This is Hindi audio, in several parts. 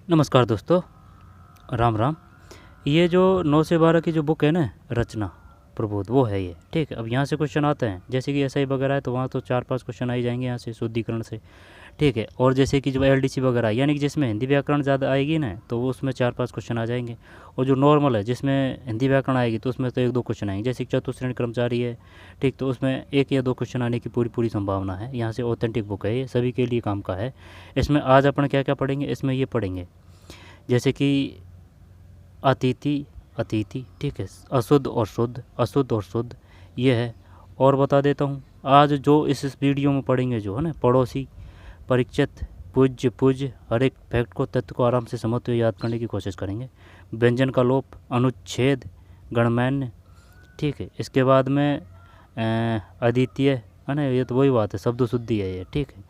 नमस्कार दोस्तों, राम राम। ये जो 9 से 12 की जो बुक है ना, रचना प्रबोध, वो है ये। ठीक है, अब यहाँ से क्वेश्चन आते हैं, जैसे कि एसआई वगैरह है तो वहाँ तो 4-5 क्वेश्चन आ ही जाएंगे यहाँ से शुद्धिकरण से। ठीक है, और जैसे कि जो एलडीसी वगैरह यानी कि जिसमें हिंदी व्याकरण ज़्यादा आएगी ना, तो वो उसमें 4-5 क्वेश्चन आ जाएंगे। और जो नॉर्मल है जिसमें हिंदी व्याकरण आएगी तो उसमें तो 1-2 क्वेश्चन आएंगे। जैसे कि चतुश्रेणी कर्मचारी है, ठीक, तो उसमें 1 या 2 क्वेश्चन आने की पूरी पूरी संभावना है। यहाँ से ऑथेंटिक बुक है, ये सभी के लिए काम का है। इसमें आज अपन क्या क्या पढ़ेंगे, इसमें ये पढ़ेंगे जैसे कि अतिथि, अतिथि, ठीक है, अशुद्ध और शुद्ध, अशुद्ध और शुद्ध, ये है। और बता देता हूँ, आज जो इस वीडियो में पढ़ेंगे जो है ना, पड़ोसी, परिचित, पूज्य, पूज्य, हर एक फैक्ट को, तथ्य को आराम से समझते हुए याद करने की कोशिश करेंगे। व्यंजन का लोप, अनुच्छेद, गणमान्य, ठीक है। इसके बाद में अद्वितीय है ना, ये तो वही बात है, शब्द शुद्धि है ये, ठीक है।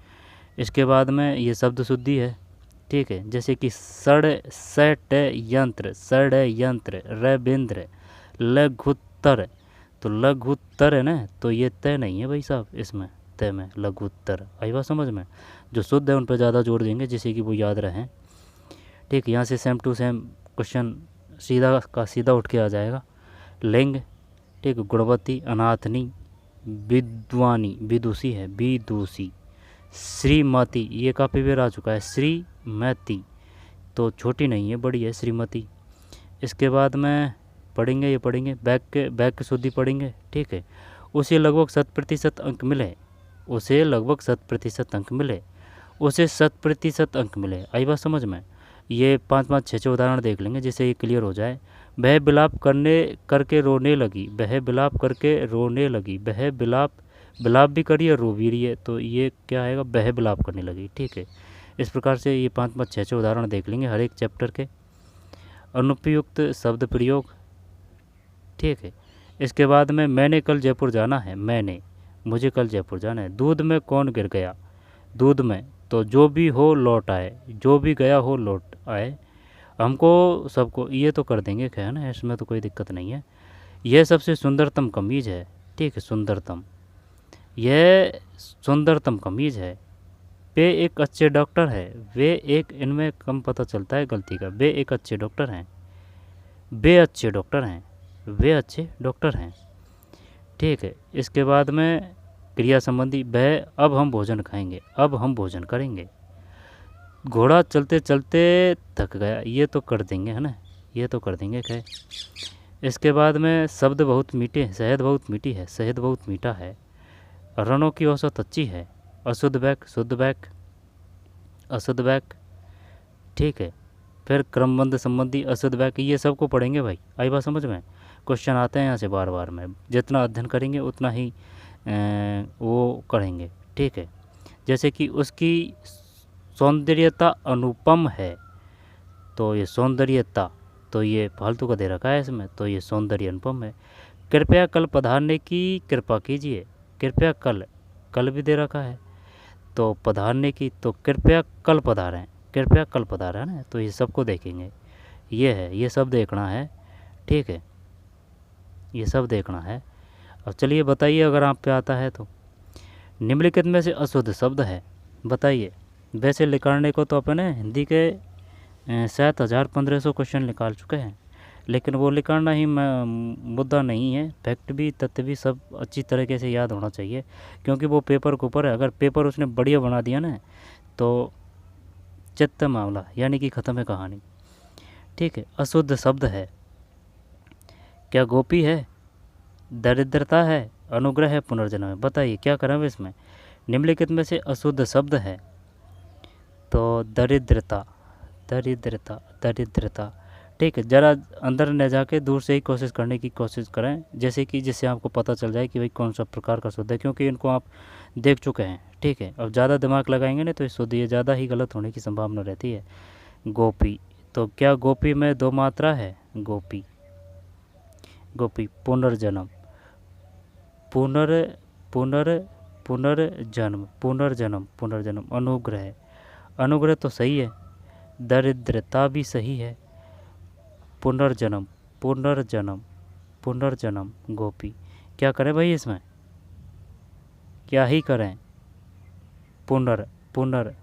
इसके बाद में ये शब्द शुद्धि है, ठीक है। जैसे कि सट यंत्र, षड्यंत्र, रविंद्र, लघुत्तर, तो लघुत्तर है ना, तो ये तय नहीं है भाई साहब, इसमें तय में लघुत्तर आई बात समझ में। जो शुद्ध है उन पर ज़्यादा जोर देंगे जिससे कि वो याद रहें। ठीक, यहाँ से सेम टू सेम क्वेश्चन सीधा का सीधा उठ के आ जाएगा। लिंग, ठीक, गुणवती, अनाथनी, विद्वानी, विदुषी है, विदुषी, श्रीमती, ये काफ़ी बार आ चुका है, श्रीमती, तो छोटी नहीं है, बड़ी है, श्रीमती। इसके बाद में पढ़ेंगे, ये पढ़ेंगे बैक की शुद्धि पढ़ेंगे, ठीक है। उसे लगभग 100% अंक मिले, उसे लगभग 100% अंक मिले, उसे 100% अंक मिले, आई बात समझ में। ये 5-5, 6-6 उदाहरण देख लेंगे जिससे ये क्लियर हो जाए। वह विलाप करके रोने लगी, वह विलाप करके रोने लगी, वह विलाप भी करिए, रो भी रही है, तो ये क्या आएगा, वह विलाप करने लगी, ठीक है। इस प्रकार से ये 5-5, 6-6 उदाहरण देख लेंगे हर एक चैप्टर के। अनुपयुक्त शब्द प्रयोग, ठीक है। इसके बाद में मैंने कल जयपुर जाना है, मुझे कल जयपुर जाना है। दूध में कौन गिर गया, दूध में, तो जो भी हो लौट आए, जो भी गया हो लौट आए। हमको सबको ये तो कर देंगे, क्या है ना, इसमें तो कोई दिक्कत नहीं है। यह सबसे सुंदरतम कमीज है, ठीक है, सुंदरतम, यह सुंदरतम कमीज है। वे एक अच्छे डॉक्टर है, वे एक, इनमें कम पता चलता है गलती का, वे एक अच्छे डॉक्टर हैं, वे अच्छे डॉक्टर हैं, वे अच्छे डॉक्टर हैं, ठीक है। इसके बाद में क्रिया संबंधी, वह, अब हम भोजन खाएंगे, अब हम भोजन करेंगे। घोड़ा चलते चलते थक गया, ये तो कर देंगे, है ना, ये तो कर देंगे खैर। इसके बाद में शब्द बहुत मीठे हैं, शहद बहुत मीठी है, शहद बहुत मीठा है। रणों की औसत अच्छी है, अशुद्ध बैक, शुद्ध बैक, अशुद्ध बैक, ठीक है। फिर क्रमबद्ध संबंधी, अशुद्ध बैक, ये सबको पढ़ेंगे भाई, आई बात समझ में। क्वेश्चन आते हैं यहाँ से बार बार में, जितना अध्ययन करेंगे उतना ही वो करेंगे, ठीक है। जैसे कि उसकी सौंदर्यता अनुपम है, तो ये सौंदर्यता, तो ये फालतू का दे रखा है इसमें, तो ये सौंदर्य अनुपम है। कृपया कल पधारने की कृपा कीजिए, कृपया कल, कल भी दे रखा है, तो पधारने की, तो कृपया कल पधारें, कृपया कल पधारें ना, तो ये सबको देखेंगे। ये है, ये सब देखना है, ठीक है, ये सब देखना है। अब चलिए बताइए, अगर आप पे आता है तो निम्नलिखित में से अशुद्ध शब्द है, बताइए। वैसे निकालने को तो अपने हिंदी के 7,000-1,500 क्वेश्चन निकाल चुके हैं, लेकिन वो निकालना ही मुद्दा नहीं है। फैक्ट भी, तथ्य भी सब अच्छी तरीके से याद होना चाहिए, क्योंकि वो पेपर के ऊपर है। अगर पेपर उसने बढ़िया बना दिया ना, तो चित्त मामला, यानी कि ख़त्म है कहानी, ठीक है। अशुद्ध शब्द है, क्या गोपी है, दरिद्रता है, अनुग्रह है, पुनर्जन्म है, बताइए क्या करें इसमें। निम्नलिखित में से अशुद्ध शब्द है, तो दरिद्रता, दरिद्रता, दरिद्रता, ठीक है। ज़रा अंदर न जाके दूर से ही कोशिश करने की कोशिश करें, जैसे कि जिससे आपको पता चल जाए कि भाई कौन सा प्रकार का शुद्ध है, क्योंकि इनको आप देख चुके हैं, ठीक है। अब ज़्यादा दिमाग लगाएंगे ना तो ये शुद्ध, ये ज़्यादा ही गलत होने की संभावना रहती है। गोपी, तो क्या गोपी में 2 मात्रा है, गोपी, गोपी, पुनर्जन्म, पुनर पुनर पुनर्जन्म, पुनर्जन्म, पुनर्जन्म, अनुग्रह, अनुग्रह तो सही है, दरिद्रता भी सही है, पुनर्जन्म, पुनर्जन्म, पुनर्जन्म, गोपी। क्या करें भाई इसमें, क्या ही करें, पुनर, पुनर,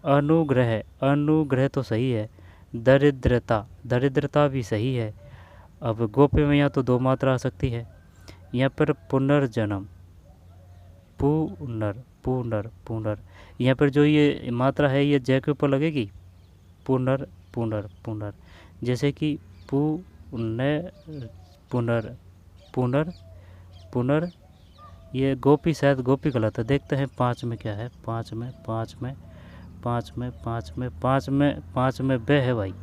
अनुग्रह, अनुग्रह तो सही है, दरिद्रता, दरिद्रता भी सही है। अब गोपे में यहाँ तो दो मात्रा आ सकती है। यहाँ पर पुनर्जन्म, पुनर पुनर पुनर, यहाँ पर जो ये मात्रा है ये जय के ऊपर लगेगी, पुनर पुनर पुनर। जैसे कि पुनर पुनर पुनर पुनर, ये गोपी शायद गोपी गलत है। देखते हैं 5 में क्या है। 5 में बे है भाई।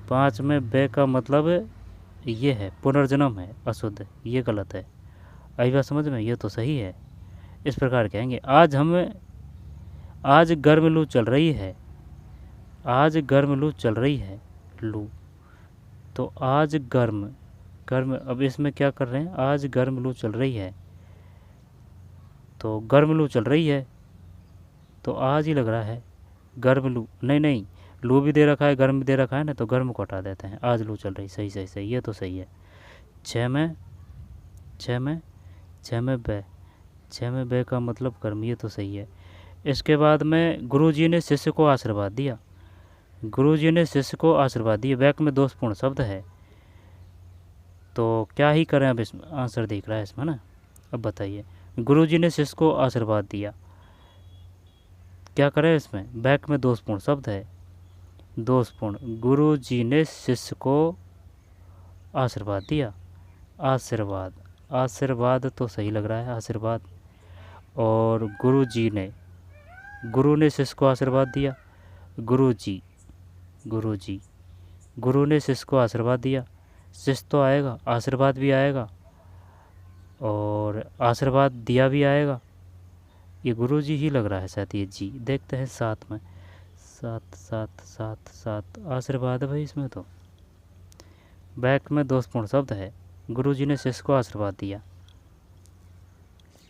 5 में बे का मतलब ये है पुनर्जन्म है, अशुद्ध, ये गलत है। आई बात समझ में? ये तो सही है। इस प्रकार कहेंगे आज गर्म लू चल रही है, आज गर्म लू चल रही है, लू। तो आज गर्म, अब इसमें क्या कर रहे हैं, आज गर्म लू चल रही है, तो गर्म लू चल रही है तो आज ही लग रहा है। गर्म लू नहीं, लू भी दे रखा है, गर्म भी दे रखा है ना, तो गर्म को हटा देते हैं, आज लू चल रही। सही, ये तो सही है। 6 में बे का मतलब गर्म, ये तो सही है। इसके बाद में गुरुजी ने शिष्य को आशीर्वाद दिया, गुरुजी ने शिष्य को आशीर्वाद दिया, बैक में दोषपूर्ण शब्द है, तो क्या ही करें। अब इसमें आंसर दिख रहा है इसमें ना। अब बताइए, गुरुजी ने शिष्य को आशीर्वाद दिया, क्या करें इसमें, बैक में दोषपूर्ण शब्द है, दोषपूर्ण। गुरुजी ने शिष्य को आशीर्वाद दिया, आशीर्वाद तो सही लग रहा है, आशीर्वाद। और गुरुजी ने, गुरु ने शिष्य को आशीर्वाद दिया, गुरुजी, गुरु ने शिष्य को आशीर्वाद दिया, शिष्य तो आएगा, आशीर्वाद भी आएगा और आशीर्वाद दिया भी आएगा। ये गुरुजी ही लग रहा है शायद, ये जी। देखते हैं 7 में, 7 आशीर्वाद है भाई इसमें तो। बैक में दोषपूर्ण शब्द है, गुरुजी ने शिष्य को आशीर्वाद दिया।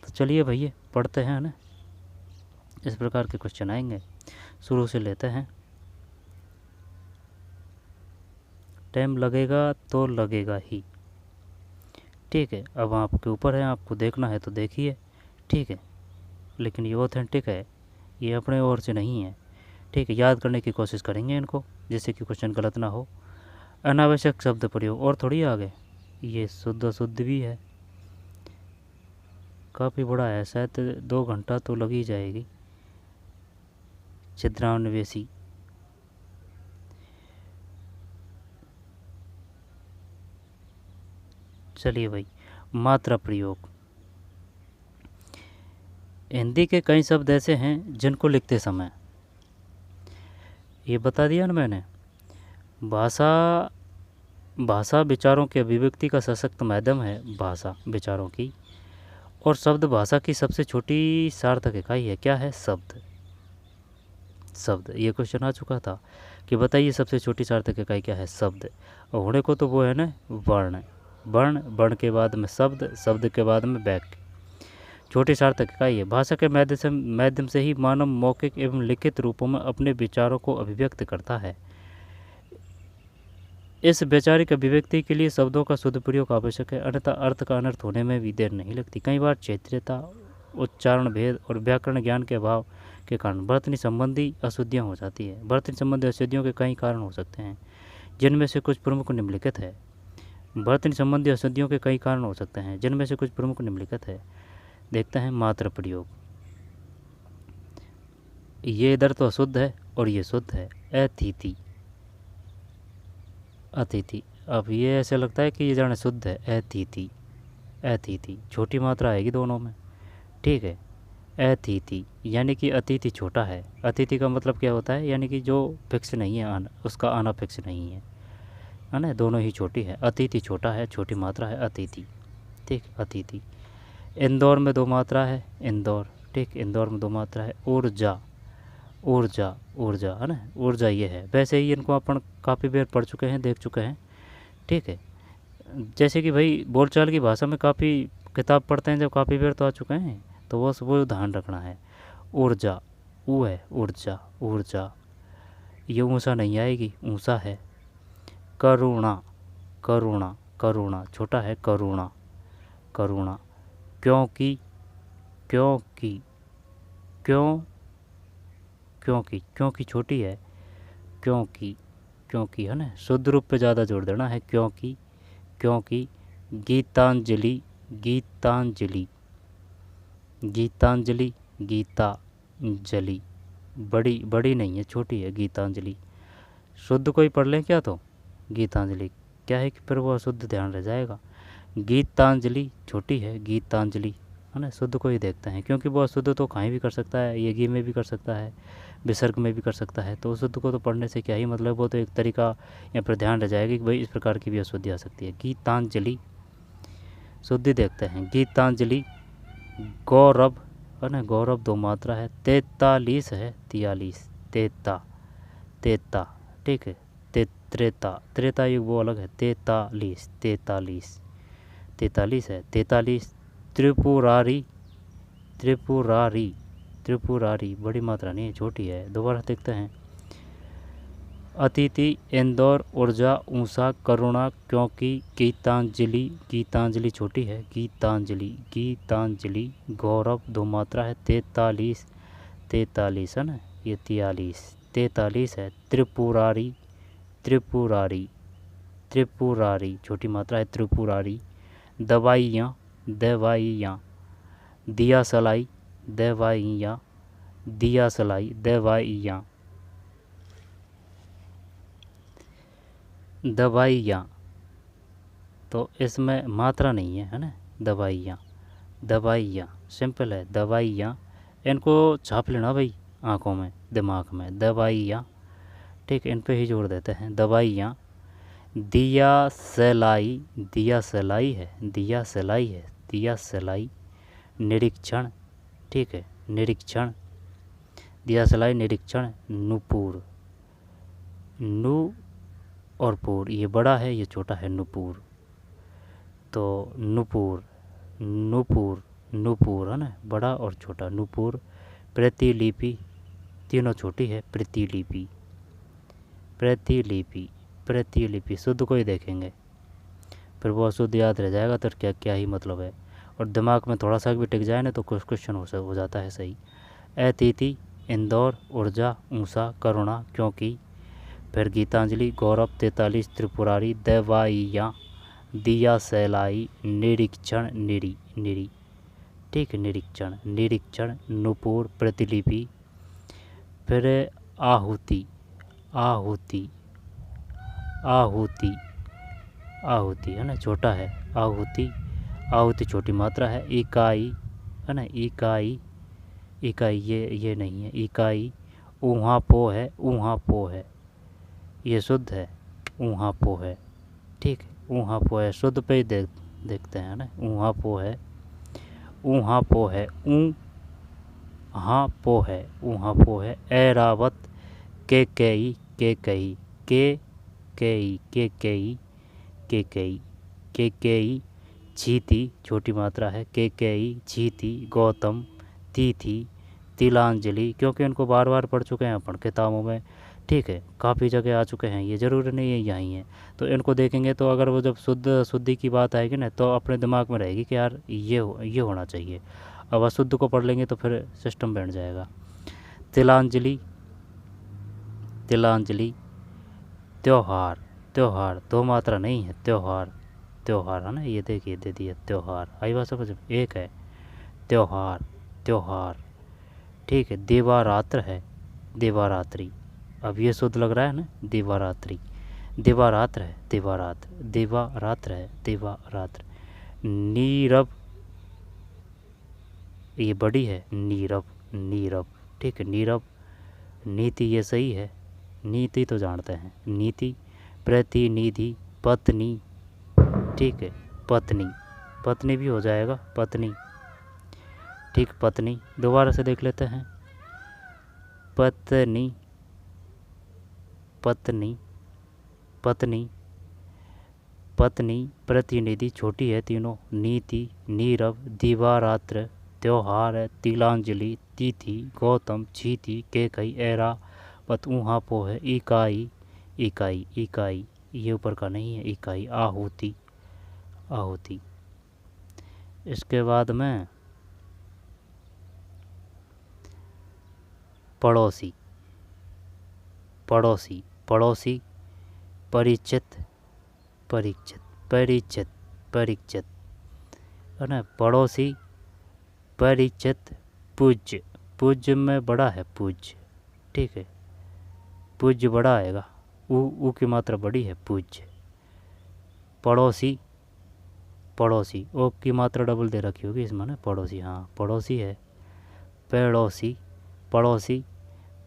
तो चलिए भैया पढ़ते हैं ना, इस प्रकार के क्वेश्चन आएंगे। शुरू से लेते हैं। टाइम लगेगा तो लगेगा ही, ठीक है। अब आपके ऊपर है, आपको देखना है तो देखिए, ठीक है। लेकिन ये ऑथेंटिक है, ये अपने ओर से नहीं है, ठीक है। याद करने की कोशिश करेंगे इनको, जिससे कि क्वेश्चन गलत ना हो। अनावश्यक शब्द प्रयोग और थोड़ी आगे, ये शुद्ध भी है, काफ़ी बड़ा है, शायद 2 घंटा तो लग ही जाएगी। छिद्रान्वेषी, चलिए भाई। मात्रा प्रयोग, हिंदी के कई शब्द ऐसे हैं जिनको लिखते समय, ये बता दिया ना मैंने, भाषा विचारों के अभिव्यक्ति का सशक्त माध्यम है, भाषा विचारों की। और शब्द भाषा की सबसे छोटी सार्थक इकाई है, क्या है, शब्द। ये क्वेश्चन आ चुका था कि बताइए सबसे छोटी सार्थक इकाई क्या है, शब्द। और होने को तो वो है ना वर्ण, वर्ण के बाद में शब्द, शब्द के बाद में वाक्य, छोटी सार्थक इकाई है। भाषा के माध्यम से ही मानव मौखिक एवं लिखित रूपों में अपने विचारों को अभिव्यक्त करता है। इस वैचारिक अभिव्यक्ति के लिए शब्दों का शुद्ध प्रयोग आवश्यक है, अन्यथा अर्थ का अनर्थ होने में भी देर नहीं लगती। कई बार क्षेत्रीयता, उच्चारण भेद और व्याकरण ज्ञान के अभाव के कारण वर्तनी संबंधी अशुद्धियाँ हो जाती है। वर्तनी संबंधी अशुद्धियों के कई कारण हो सकते हैं, जिनमें से कुछ प्रमुख निम्नलिखित है। वर्तनी संबंधी अशुद्धियों के कई कारण हो सकते हैं, जिनमें से कुछ प्रमुख निम्नलिखित है। देखते हैं मात्रा प्रयोग। ये इधर तो अशुद्ध है और ये शुद्ध है, अतिथि, अतिथि। अब ये ऐसे लगता है कि ये जाने शुद्ध है, अतिथि, अतिथि। छोटी मात्रा आएगी दोनों में, ठीक है। अतिथि यानी कि अतिथि छोटा है। अतिथि का मतलब क्या होता है, यानी कि जो फिक्स नहीं है आना, उसका आना फिक्स नहीं है ना, दोनों ही छोटी है। अतिथि छोटा है, छोटी मात्रा है अतिथि, ठीक, अतिथि। इंदौर में 2 मात्रा है, इंदौर, ठीक, इंदौर में 2 मात्रा है। ऊर्जा, ऊर्जा है ना, ऊर्जा ये है। वैसे ही इनको अपन काफ़ी बार पढ़ चुके हैं, देख चुके हैं, ठीक है। जैसे कि भाई बोलचाल की भाषा में काफ़ी किताब पढ़ते हैं, जब काफ़ी बार तो आ चुके हैं, तो वो ध्यान रखना है। ऊर्जा, ऊ है, ऊर्जा, ये ऊँचा नहीं आएगी, ऊँचा है। करुणा, छोटा है, करुणा, क्योंकि, क्योंकि छोटी है, क्योंकि, क्योंकि, है ना, शुद्ध रूप पे ज़्यादा जोर देना है, क्योंकि, क्योंकि गीतांजलि, गीतांजलि, गीतांजलि, गीतांजलि, बड़ी बड़ी नहीं है, छोटी है गीतांजलि। शुद्ध कोई पढ़ लें क्या तो गीतांजलि, क्या है कि फिर वो अशुद्ध ध्यान रह जाएगा। गीतांजलि छोटी है, गीतांजलि, है ना, शुद्ध को ही देखते हैं, क्योंकि वो अशुद्ध तो कहीं भी कर सकता है, ये गी में भी कर सकता है, विसर्ग में भी कर सकता है, तो शुद्ध को तो पढ़ने से क्या ही मतलब, वो तो एक तरीका यहाँ पर ध्यान रह जाएगा कि भाई इस प्रकार की भी अशुद्धि आ सकती है। गीतांजलि शुद्धि देखते हैं। गीतांजलि गौरव, है ना, गौरव 2 मात्रा है, 43 है, 43, तेता, तेता, ठीक है, त्रेता, त्रेता युग वो अलग है, 43, 43, 43 है, 43। त्रिपुरारी, त्रिपुरारी, त्रिपुरारी बड़ी मात्रा नहीं है, छोटी है, दोबारा देखते हैं। अतिथि, इंदौर, ऊर्जा, ऊषा, करुणा, क्योंकि, गीतांजलि, गीतांजलि छोटी है, गीतांजलि, गीतांजलि, गौरव 2 मात्रा है, 43, 43 है ना, ये 43, 43 है। त्रिपुरारी, त्रिपुरारी, त्रिपुरारी छोटी मात्रा है, त्रिपुरारी। दवाइयाँ, दवाइयाँ, दिया सलाई, दवाइयाँ, दिया सलाई, दवाइयाँ, दवाइयाँ, तो इसमें मात्रा नहीं है, है ना, दवाइयाँ, दवाइयाँ सिंपल है, दवाइयाँ, इनको छाप लेना भाई आँखों में, दिमाग में, दवाइयाँ, ठीक है, इन पे ही जोड़ देते हैं, दवाइयाँ। दिया सलाई, दिया सलाई है, दिया सलाई है, दिया सलाई। निरीक्षण, ठीक है, निरीक्षण, दिया सलाई, निरीक्षण। नुपुर, नु और पुर, ये बड़ा है, ये छोटा है, नुपुर, तो नुपुर, नुपुर, नुपुर, है ना, बड़ा और छोटा, नुपुर। प्रतिलिपि, तीनों छोटी है, प्रतिलिपि, प्रतिलिपि, प्रतिलिपि, शुद्ध को ही देखेंगे, फिर वो अशुद्ध याद रह जाएगा, तो क्या क्या ही मतलब है, और दिमाग में थोड़ा सा भी टिक जाए ना तो कुछ क्वेश्चन हो जाता है सही। अतिथि, इंदौर, ऊर्जा, ऊषा, करुणा, क्योंकि, फिर गीतांजलि, गौरव, 43, त्रिपुरारी, दवाइयाँ, दिया सलाई, निरीक्षण, निरी, निरी, ठीक है, निरीक्षण, निरीक्षण। नुपुर, प्रतिलिपि, फिर आहुति, आहुति, आहुति, आहुति, है ना, छोटा है, आहुति, आहुति छोटी मात्रा है। इकाई, है ना, इकाई, इकाई, ये नहीं है, इकाई। ऊहा पो है, ऊहा पो है, ये शुद्ध है, ऊहा पो है, ठीक है, ऊहा पो है, शुद्ध पे ही देखते हैं ना, ऊहा पो है, ऊहा पो है, हाँ पो है, ऊहा पो है। ऐरावत, के कई, के कई, के कई, के कई, के कई, के कई। छीति छोटी मात्रा है, के कई, छीति। गौतम, तिथि, तिलांजलि, क्योंकि इनको बार बार पढ़ चुके हैं अपन किताबों में, ठीक है, काफ़ी जगह आ चुके हैं, ये ज़रूरी नहीं है यहीं है, तो इनको देखेंगे तो अगर वो जब शुद्धि की बात आएगी ना तो अपने दिमाग में रहेगी कि यार ये होना चाहिए। अब अशुद्ध को पढ़ लेंगे तो फिर सिस्टम बैठ जाएगा। तिलांजलि, तिलांजलि। त्योहार, त्योहार 2 मात्रा नहीं है, त्योहार, त्योहार, है ना, ये देखिए दे दिया त्योहार, आई बात समझ, एक है, त्योहार, त्योहार, ठीक है। दिवारात्र है, दिवारात्रि, अब ये शुद्ध लग रहा है ना, दिवारात्रि, दिवारात्र है, दिवारात्र, दिवारात्र है, दिवारात्र। नीरव, ये बड़ी है, नीरव, नीरव, ठीक है, नीरव। नीति, ये सही है, नीति तो जानते हैं, नीति। प्रतिनिधि, पत्नी, ठीक है, पत्नी, पत्नी भी हो जाएगा, पत्नी, ठीक, पत्नी। दोबारा से देख लेते हैं, पत्नी, पत्नी, पत्नी, पत्नी। प्रतिनिधि छोटी है तीनों। नीति, नीरव, दिवारात्र, त्योहार है, तिलांजलि, तिथि, गौतम, छीति, केकई, ऐरावत, ऊहा पो है। इकाई, इकाई, इकाई, ये ऊपर का नहीं है, इकाई। आहुति, आहुति। इसके बाद में पड़ोसी, पड़ोसी, पड़ोसी, परिचित परिचित परिचित परिचित, है ना। पड़ोसी परिचित, पूज्य, पूज्य में बड़ा है पूज्य, ठीक है, पूज्य बड़ा आएगा, ऊ की मात्रा बड़ी है पूज्य। पड़ोसी पड़ोसी, ओ की मात्रा डबल दे रखी होगी इसमें ना, पड़ोसी, हाँ पड़ोसी है। पड़ोसी पड़ोसी,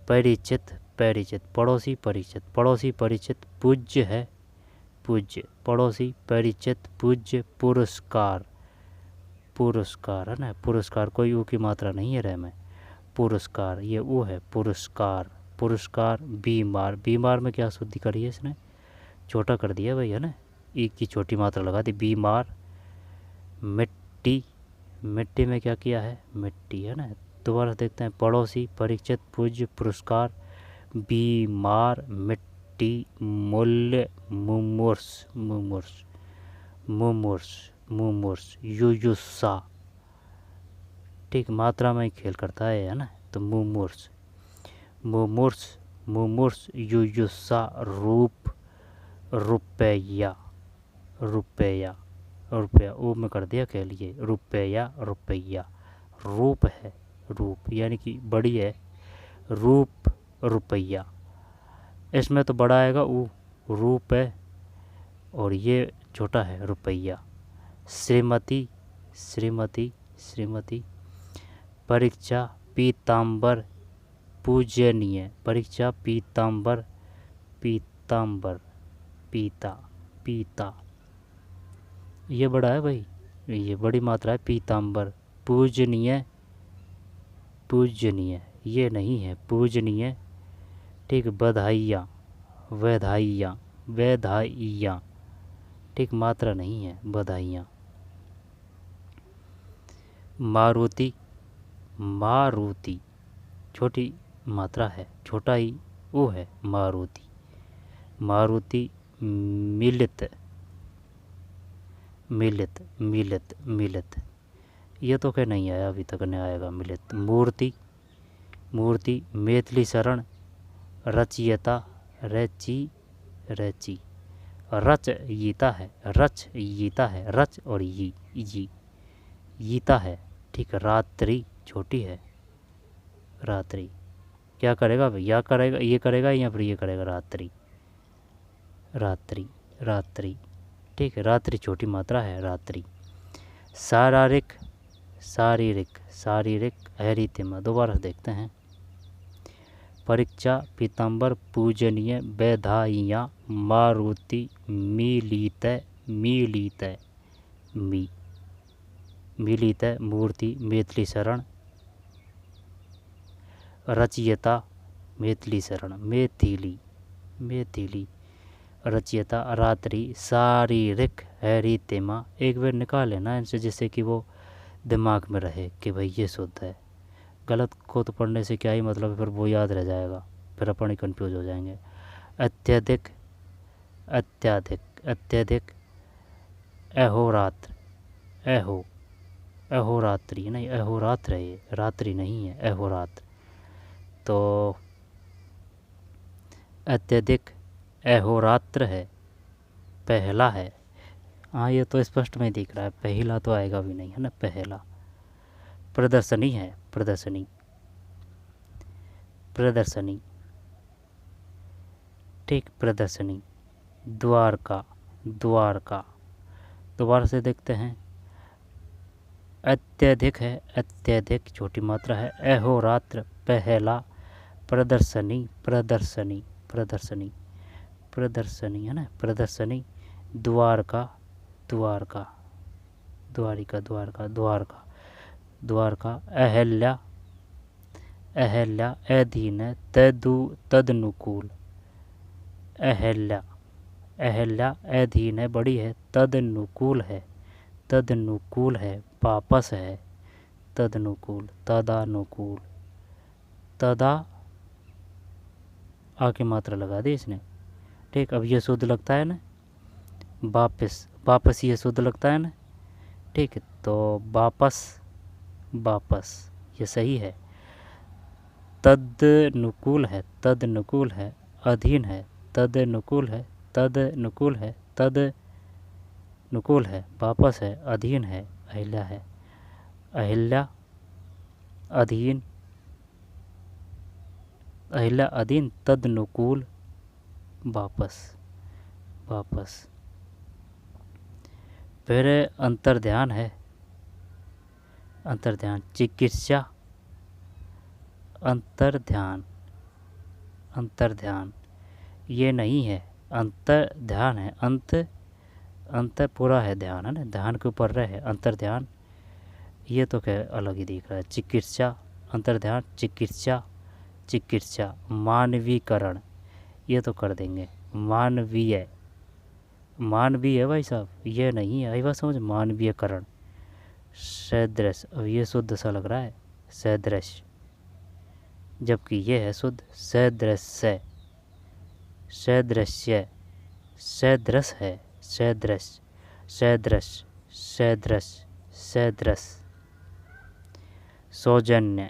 परिचित परिचित, पड़ोसी परिचित, पड़ोसी परिचित, पूज्य है पूज्य, पड़ोसी परिचित पूज्य। पुरस्कार पुरस्कार, है ना, पुरस्कार, कोई ऊ की मात्रा नहीं है रह में, पुरस्कार ये ऊ है पुरस्कार। पुरस्कार बीमार, बीमार में क्या शुद्धि करी है इसने, छोटा कर दिया भाई, है ना, ई की छोटी मात्रा लगा दी, बीमार। मिट्टी, मिट्टी में क्या किया है, मिट्टी, है ना। दोबारा देखते हैं, पड़ोसी परिचित पूज्य पुरस्कार बीमार मिट्टी। मूल्य मुमूर्ष मुमूर्ष मुमूर्ष मुमूर्ष। युयुस्सा, ठीक, मात्रा में ही खेल करता है ना, तो मुमूर्ष मुमूर्ष मुमूर्ष। युयुस्सा रूप रुपया रुपया रुपया, वो में कर दिया कह लिए, रुपया रुपया। रूप है रूप, यानी कि बड़ी है, रूप रुपया, इसमें तो बड़ा आएगा ऊ, रूप है, और ये छोटा है रुपया। श्रीमती श्रीमती श्रीमती। परीक्षा पीताम्बर पूजनीय, परीक्षा पीताम्बर पीताम्बर पीता पीता, ये बड़ा है भाई, ये बड़ी मात्रा है पीताम्बर। पूजनीय पूजनीय, ये नहीं है पूजनीय, ठीक। बधाइयाँ वैधाइयाँ वैधाइयाँ, ठीक, मात्रा नहीं है बधाइयाँ। मारुति मारुति, छोटी मात्रा है, छोटा ही वो है मारुति। मारुति मिलित मिलित मिलित मिलित, ये तो क्या नहीं आया अभी तक, नहीं आएगा मिलित। मूर्ति मूर्ति मैथिली शरण रचयिता रची रची। रच यीता है, रच यीता है, रच और ये यीता है, ठीक। रात्रि छोटी है, रात्रि, क्या करेगा भाई, या करेगा ये करेगा या फिर ये करेगा, रात्रि रात्रि रात्रि, ठीक है, रात्रि छोटी मात्रा है, रात्रि। शारीरिक शारीरिक शारीरिक हैरीतिमा, दोबारा देखते हैं। परीक्षा पीताम्बर पूजनीय वैधाइयाँ मारुति मिलित मिलित मी मिलित मूर्ति मैथिली शरण रचयिता मैथिली शरण मैथिली मैथिली रचयिता रात्रि। शारीरिक हैरीतिमा, एक बार निकाल लेना इनसे, जिससे कि वो दिमाग में रहे कि भाई ये शुद्ध है। गलत को तो पढ़ने से क्या ही मतलब है, फिर वो याद रह जाएगा, फिर अपन ही कन्फ्यूज हो जाएंगे। अत्यधिक अत्याधिक अत्यधिक। अहोरात्र अहोरात्रि नहीं, अहोरात्र है ये, रात्रि नहीं है, अहोरात्र। तो अत्यधिक अहोरात्र है, पहला है, हाँ ये तो स्पष्ट में दिख रहा है, पहला तो आएगा भी नहीं, है ना, पहला। प्रदर्शनी है, प्रदर्शनी प्रदर्शनी, ठीक, प्रदर्शनी। द्वारका द्वारका, दोबारा से देखते हैं। अत्यधिक है, अत्यधिक छोटी मात्रा है, अहोरात्र पहला। प्रदर्शनी प्रदर्शनी प्रदर्शनी प्रदर्शनी, है ना, प्रदर्शनी। द्वारका द्वारका द्वारिका द्वारका द्वारका द्वारका। अहल्या अहल्या अधीन है, तदनुकूल। अहल्या अहल्या अधीन है, बड़ी है, तदनुकूल है, तदनुकूल है, वापस है, तदनुकूल तदानुकूल। तदा आके मात्रा लगा दी इसने, ठीक। अब ये शुद्ध लगता है ना, वापस वापस, ये शुद्ध लगता है ना, ठीक है। तो वापस वापस, ये सही है। तदनुकूल है, तदनुकूल है, अधीन है, तदनुकूल है, तद नुकूल है, तद नुकूल है, वापस है, अधीन है, अहिल्या है, अहिल्या अधीन, अहिल्या अधीन, तद नुकूल, वापस, वापस। फिर अंतर्ध्यान है, अंतर्ध्यान, चिकित्सा, अंतर्ध्यान, अंतर्ध्यान ये नहीं है, अंतर्ध्यान है, अंत पूरा है, ध्यान है ना, ध्यान के ऊपर रहे, अंतर्ध्यान ये तो क्या अलग ही दिख रहा है। चिकित्सा, अंतर्ध्यान, चिकित्सा, चिकित्सा, मानवीकरण ये तो कर देंगे, मानवीय, मानवीय भाई साहब ये नहीं है, आई बात समझ, मानवीयकरण, सदृश, अब ये शुद्ध सा लग रहा है, सदृश, जबकि ये है शुद्ध, सदृश्य, सदृश्य, सदृश है, सदृश, सदृश, सदृश, सदृश, सौजन्य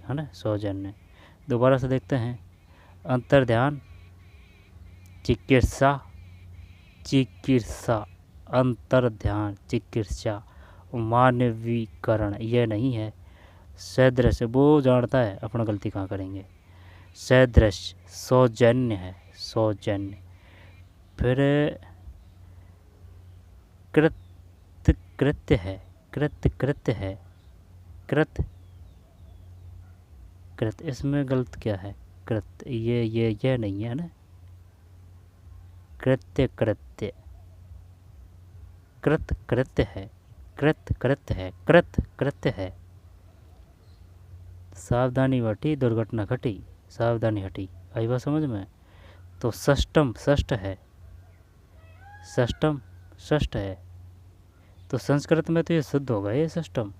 है ना, सौजन्य। दोबारा से देखते हैं, अंतर्ध्यान, चिकित्सा, चिकित्सा, अंतर्ध्यान, चिकित्सा, मानवीकरण ये नहीं है, सदृश वो जानता है अपना गलती कहाँ करेंगे, सदृश, सौजन्य है, सौजन्य। फिर कृत, कृत्य है, कृत्य, कृत्य है, कृत, कृत, इसमें गलत क्या है, कृत ये नहीं है ना, कृत्य, कृत्य, कृत, कृत्य है, कृत, कृत्य है, कृत, कृत्य है, सावधानी बटी दुर्घटना घटी, सावधानी हटी, आई बात समझ में। तो षष्टम, षष्ठ है, षष्टम, षष्ठ है, तो संस्कृत में तो ये शुद्ध होगा, ये षष्टम।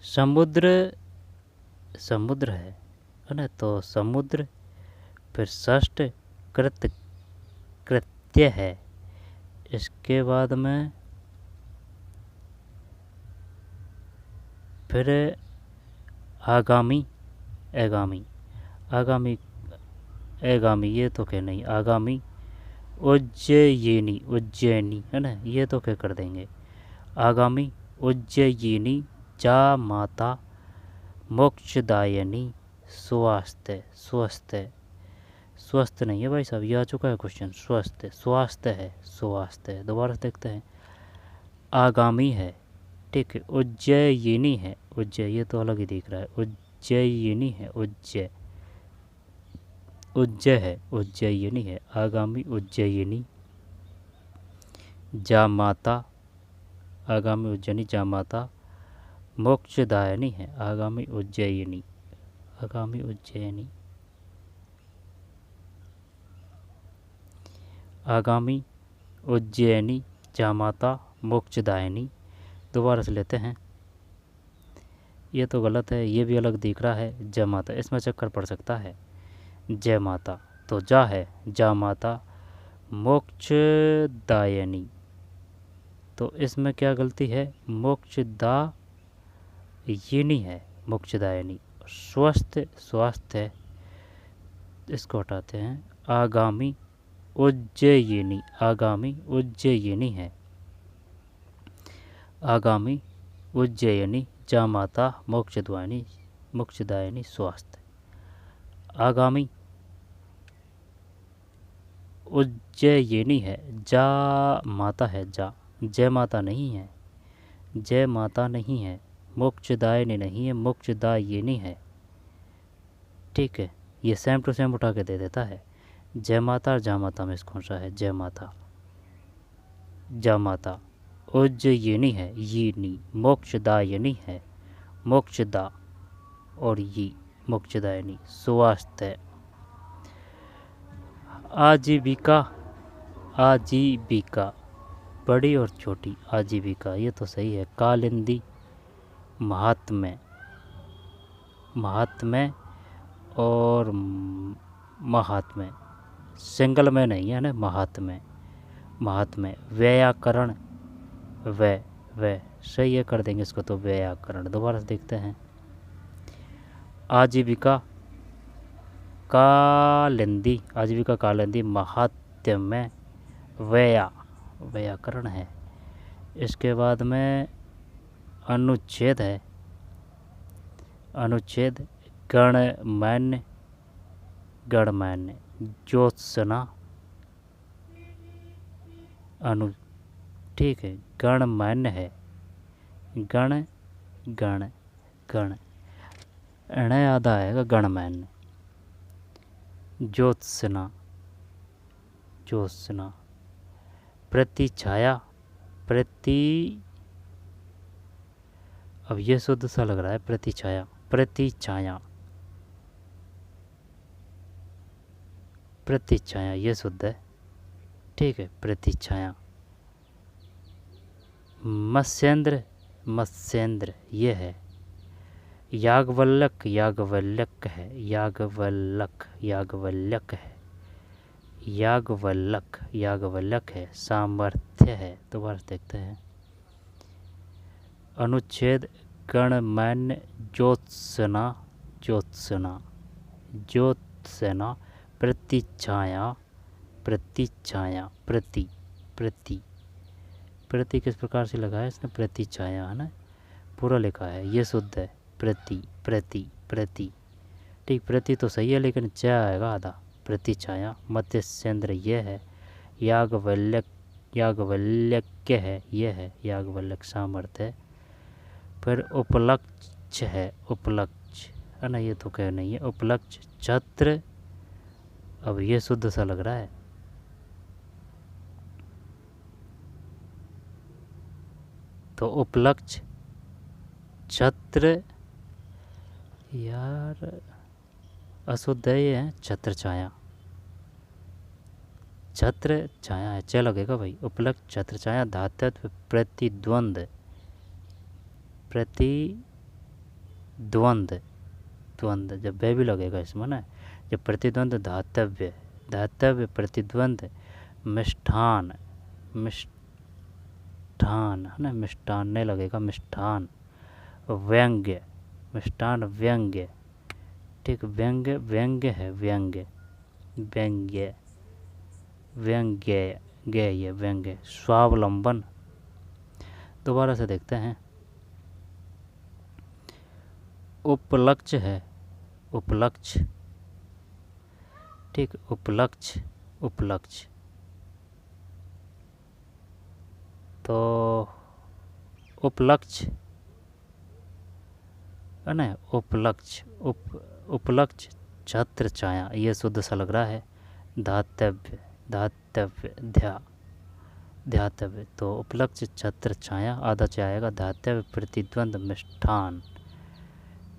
समुद्र, समुद्र है ना, तो समुद्र, फिर षष्ठ, कृत, कृत्य है, इसके बाद में फिर आगामी, आगामी, आगामी, आगामी ये तो क्या नहीं, आगामी, उज्जयिनी, उज्जैनी है ना, ये तो क्या कर देंगे, आगामी, उज्जयिनी, जा माता, मोक्षदायिनी, स्वास्थ्य, स्वास्थ्य, स्वस्थ नहीं है भाई साहब, ये आ चुका है क्वेश्चन, स्वास्थ्य, स्वास्थ्य है, स्वास्थ्य। दोबारा देखते हैं, आगामी है, ठीक है, उज्जयिनी है, उज्जय ये तो अलग ही दिख रहा है, उज्जयिनी है, उज्जय, उज्जय है, उज्जयिनी है, आगामी उज्जयिनी, जामाता, आगामी उज्जयिनी, जामाता, मोक्षदायिनी है, आगामी उज्जयिनी, आगामी उज्जयिनी, आगामी उज्जयिनी, जामाता, मोक्षदायिनी। दोबारा से लेते हैं, ये तो गलत है, ये भी अलग दिख रहा है, जय माता, इसमें चक्कर पड़ सकता है, जय माता, तो जा है, जा माता, मोक्षदायिनी, तो इसमें क्या गलती है, मोक्षदायिनी है, मोक्षदायिनी, स्वस्थ, स्वास्थ्य, इसको हटाते हैं, आगामी उज्जयिनी, आगामी उज्जयिनी है, आगामी उज्जयिनी, जामाता, मोक्षदायिनी, मोक्षदायिनी, स्वास्थ्य, आगामी उज्जयिनी है, जा माता है, जा, जय माता नहीं है, जय माता नहीं है, मोक्षदायिनी नहीं है, मोक्षदायिनी है, ठीक है, ये सेम टू सेम उठा के दे देता है, जय माता और जा माता में कौन सा है, जय माता, जा माता, उज्जयिनी है, ये नी, मोक्षदायिनी है, मोक्षदा और ये मोक्षदायिनी, स्वास्थ्य, आजीविका, आजीविका, बड़ी और छोटी आजीविका, ये तो सही है, कालिंदी, महात्म्य, महात्म्य और महात्म्य, सिंगल में नहीं है ना, महात्म्य, महात्म्य, व्याकरण, व सही है, कर देंगे इसको, तो व्याकरण। दोबारा से देखते हैं, आजीविका, कालिंदी, आजीविका कालिंदी महात्म्य में व्याकरण है। इसके बाद में अनुच्छेद है, अनुच्छेद गणमान्य, गणमान्य ज्योत्सना अनु, ठीक है, गणमान्य है, गण गण गण अण आधा आएगा, गणमान्य। ज्योत्सना, ज्योत्सना प्रतिछाया, प्रति, अब ये शुद्ध सा लग रहा है, प्रतिछाया, प्रतिछाया, प्रतिछाया ये शुद्ध है, ठीक है, प्रतिछाया। मत्स्येंद्र, मत्स्येंद्र ये है। याज्ञवल्क्य, याज्ञवल्क्य है, याज्ञवल्क्य, याज्ञवल्क्य है, याज्ञवल्क्य, याज्ञवल्क्य है। सामर्थ्य है, दोबारा देखते हैं। अनुच्छेद गणमान्य ज्योत्सना, ज्योत्सना, ज्योत्सना प्रतिछाया, प्रतिछाया, प्रति, प्रति, प्रति किस प्रकार से लगा है इसने, प्रतिछाया है ना, पूरा लिखा है, ये शुद्ध है। प्रति, प्रति, प्रति, ठीक, प्रति तो सही है लेकिन च आएगा आधा, प्रतिछाया। मत्स्येंद्र ये है। याज्ञवल्क्य, याज्ञवल्क्य है, ये है याज्ञवल्क्य, सामर्थ्य है। फिर उपलक्ष्य है, उपलक्ष्य है ना, ये तो कह नहीं है, उपलक्ष्य छत्र, अब ये शुद्ध सा लग रहा है, तो उपलक्ष्य छत्र, यार अशुद्ध है ये है, छत्र छाया, छत्र छाया है, च लगेगा भाई। उपलक्ष्य छत्र छाया धातत्व प्रतिद्वंद, प्रतिद्वंद, द्वंद जब वे भी लगेगा इसमें ना, जब प्रतिद्वंद धातव्य, धातव्य प्रतिद्वंद मिष्ठान, मिष्ठान है ना, मिष्ठान नहीं लगेगा, मिष्ठान। व्यंग्य, मिष्ठान व्यंग्य, ठीक, व्यंग्य, व्यंग्य है, व्यंग्य, व्यंग्य, व्यंग्य, गे ये व्यंग्य। स्वावलंबन, दोबारा से देखते हैं। उपलक्ष्य है, उपलक्ष्य, ठीक, उपलक्ष्य, उपलक्ष्य, तो उपलक्ष्य है ना, उपलक्ष्य, उपलक्ष्य छत्र छाया, ये शुद्ध सा लग रहा है। धातव्य, धातव्य, ध्यातव्य, तो उपलक्ष्य छत्र छाया आधा च आएगा। धातव्य प्रतिद्वंद मिष्ठान,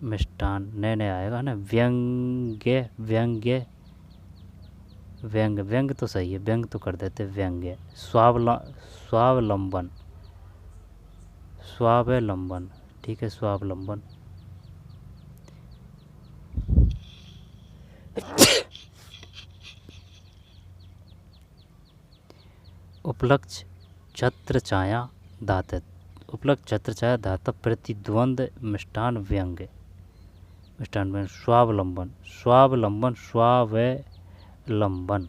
मिष्ठान नए नए आएगा ना। व्यंग्य, व्यंग्य, व्यंग, व्यंग तो सही है, व्यंग तो कर देते, व्यंग्य। स्वावलंबन, स्वावलंबन, ठीक है, स्वावलंबन। उपलक्ष्य छत्र छाया धातत, उपलक्ष्य छत्र छाया धातव प्रतिद्वंद मिष्ठान व्यंग्य, मिष्ठान व्यंग्य। स्वावलंबन, स्वावलंबन, स्वावलंबन,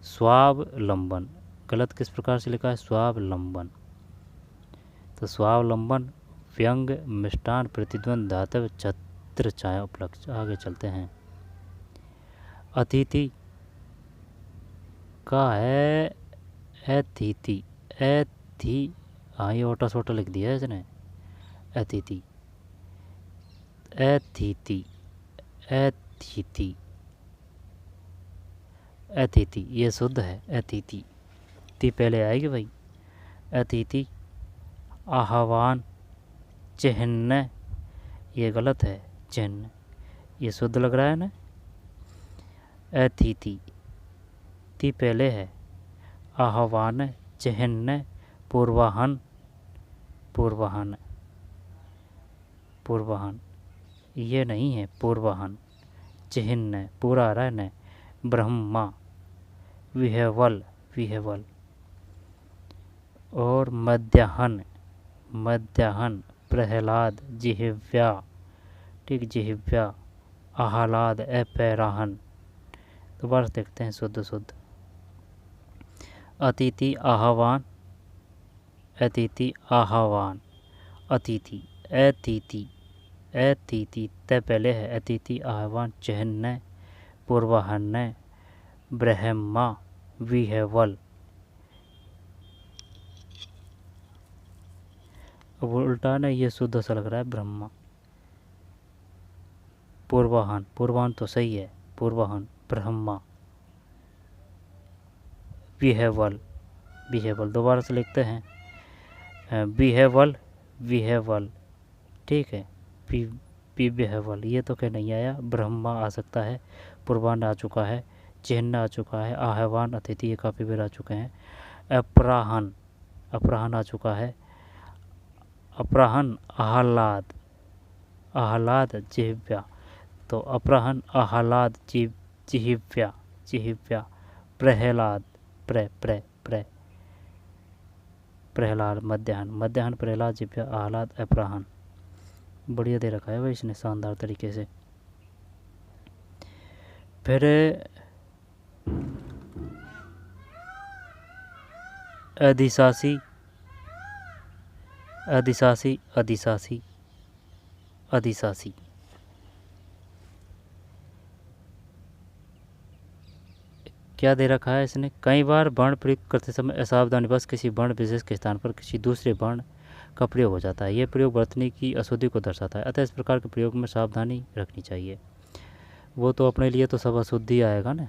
स्वावलंबन गलत किस प्रकार से लिखा है, स्वावलंबन, तो स्वावलंबन व्यंग मिष्ठान प्रतिद्वंद धातव छत्र छाया उपलक्ष्य। आगे चलते हैं। अतिथि का है अतिथि, अति, हाँ ये ओटा सोटा लिख दिया है इसने, अतिथि, अतिथि, अतिथि, अतिथि ये शुद्ध है, अतिथि, ती पहले आएगी भाई। अतिथि, आह्वान, चिह्न, ये गलत है, चिह्न, ये शुद्ध लग रहा है ना। अतिथि, ती पहले है, आह्वान, चिह्न, पूर्वाहन, पूर्वाहन, पूर्वाहन, ये नहीं है, पूर्वाहन, चिह्न पूरा रहा है, ब्रह्मा, विहवल, विहवल, और मध्याह्न, मध्याह्न, प्रहलाद, जिह्व्या, ठीक, जिह्व्या, आह्लाद, अपराहन, दोबारा देखते हैं शुद्ध शुद्ध। अतिथि आह्वान, अतिथि आह्वान, अतिथि, अतिथि, अतिथि त पहले है, अतिथि आह्वान, चिह्न, पूर्वाह्न, ब्रह्मा, विहवल। अब उल्टा ना, ये शुद्ध सा लग रहा है ब्रह्मा। पूर्वाह्न, पूर्वाह्न तो सही है, पूर्वाह्न, ब्रह्मा, विहवल, विहवल। दोबारा से लिखते हैं, विहवल, विहवल, ठीक है, विहवल। ये तो क्या नहीं आया, ब्रह्मा आ सकता है, पूर्वाह्न आ चुका है, चिह्न आ चुका है, आह्वान, अतिथि ये काफ़ी बार आ चुके हैं। अपराह्न, अपराह्न आ चुका है, अपराह्न, आह्लाद, आह्लाद, जिह्वा। तो अपराह्न, आह्लाद, जिह्वा, जिह्वा। प्रहलाद, प्रहलाद, मध्याह्न, मध्याह्न, प्रहलाद, जिह्वा, आह्लाद, अपराह्न। बढ़िया दे रखा है भाई इसने शानदार तरीके से। फिर अधिशासी, अधिशासी, अधिशासी, अधिशासी। क्या दे रखा है इसने, कई बार वर्ण प्रयोग करते समय असावधानीवश किसी वर्ण विशेष के स्थान पर किसी दूसरे वर्ण का प्रयोग हो जाता है। यह प्रयोग वर्तनी की अशुद्धि को दर्शाता है, अतः इस प्रकार के प्रयोग में सावधानी रखनी चाहिए। वो तो अपने लिए तो सब अशुद्धि आएगा ना,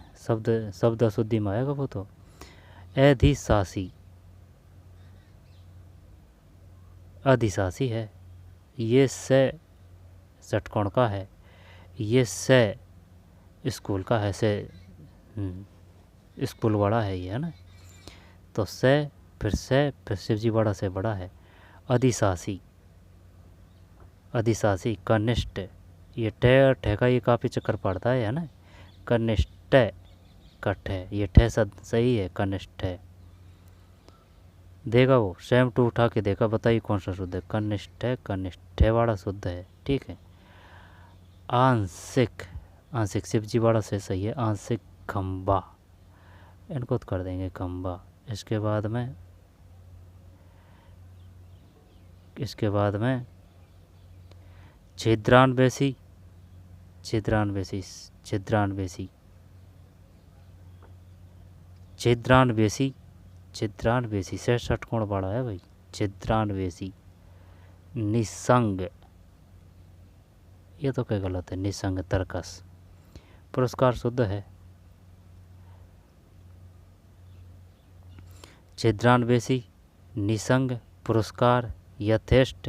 शब्द अशुद्धि में आएगा वो तो। अधिशासी, अधिशासी है, ये से षटकोण का है, ये से स्कूल का है, से स्कूल बड़ा है ये, है ना। तो से, फिर शिवजी बड़ा से बड़ा है। अधिशासी, अधिशासी, कनिष्ठ, ये ठे का ये काफ़ी चक्कर पड़ता है ना। कनिष्ठ, कठ है, ये ठे सही है, कनिष्ठ है। देगा वो सेम टू उठा के देखा, बताइए कौन सा शुद्ध है। कनिष्ठ है, कनिष्ठ वाला शुद्ध है, ठीक है। आंशिक, आंशिक, शिवजी बड़ा से सही है। आंशिक, खंबा, इनको तो कर देंगे खंबा। इसके बाद में छिद्रान्वेषी, छिद्रान्वेषी, छिद्रान्वेषी, छिद्रान्वेषी, छिद्रान्वेषी से षटकोण बड़ा है भाई, छिद्रान्वेषी। निसंग, ये तो क्या गलत है, निसंग, तर्कस। पुरस्कार शुद्ध है। छिद्रान्वेषी, निसंग, पुरस्कार, यथेष्ट,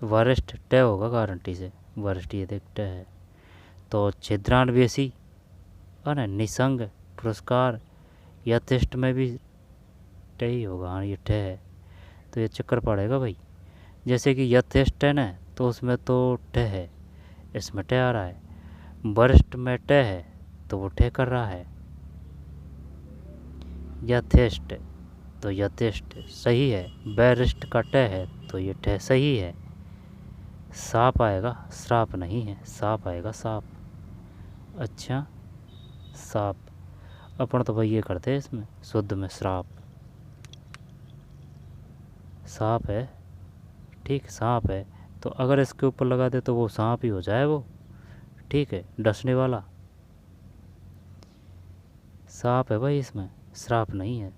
वरिष्ठ, ट होगा गारंटी से, वरिष्ठ ये देखते है। तो छिद्रान्वेषी है ना, निसंग, पुरस्कार, यथेष्ट में भी ट ही होगा, हाँ ये ट है, तो ये चक्कर पड़ेगा भाई। जैसे कि यथेष्ट है ना, तो उसमें तो ट है, इसमें ट आ रहा है। वरिष्ठ में ट है तो वो ठ कर रहा है। यथेष्ट, तो यथेष्ट सही है। वरिष्ठ का ट है तो ये ठ सही है। साप आएगा, श्राप नहीं है, साप आएगा, साप। अच्छा, साप, अपन तो भाई ये करते हैं इसमें शुद्ध में, श्राप, सांप है, ठीक, सांप है। तो अगर इसके ऊपर लगा दे तो वो सांप ही हो जाए वो, ठीक है, डसने वाला सांप है भाई, इसमें श्राप नहीं है।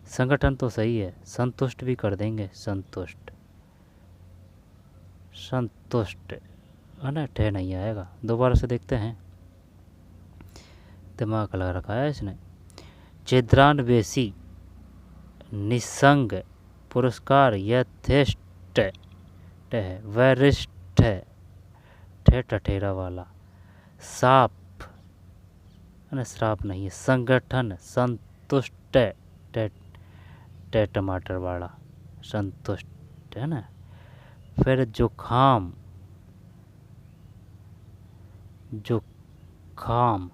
संगठन तो सही है, संतुष्ट भी कर देंगे, संतुष्ट, संतुष्ट है ना, ठे नहीं आएगा। दोबारा से देखते हैं, दिमाग लगा रखा है इसने। छिद्रान्वेषी, निसंग, पुरस्कार, यथेष्ट, है, वरिष्ठ, ठे टठेरा वाला, साप है ना, श्राप नहीं है। संगठन, संतुष्ट, टे टमाटर वाला, संतुष्ट है ना। फिर जुखाम, जुखाम,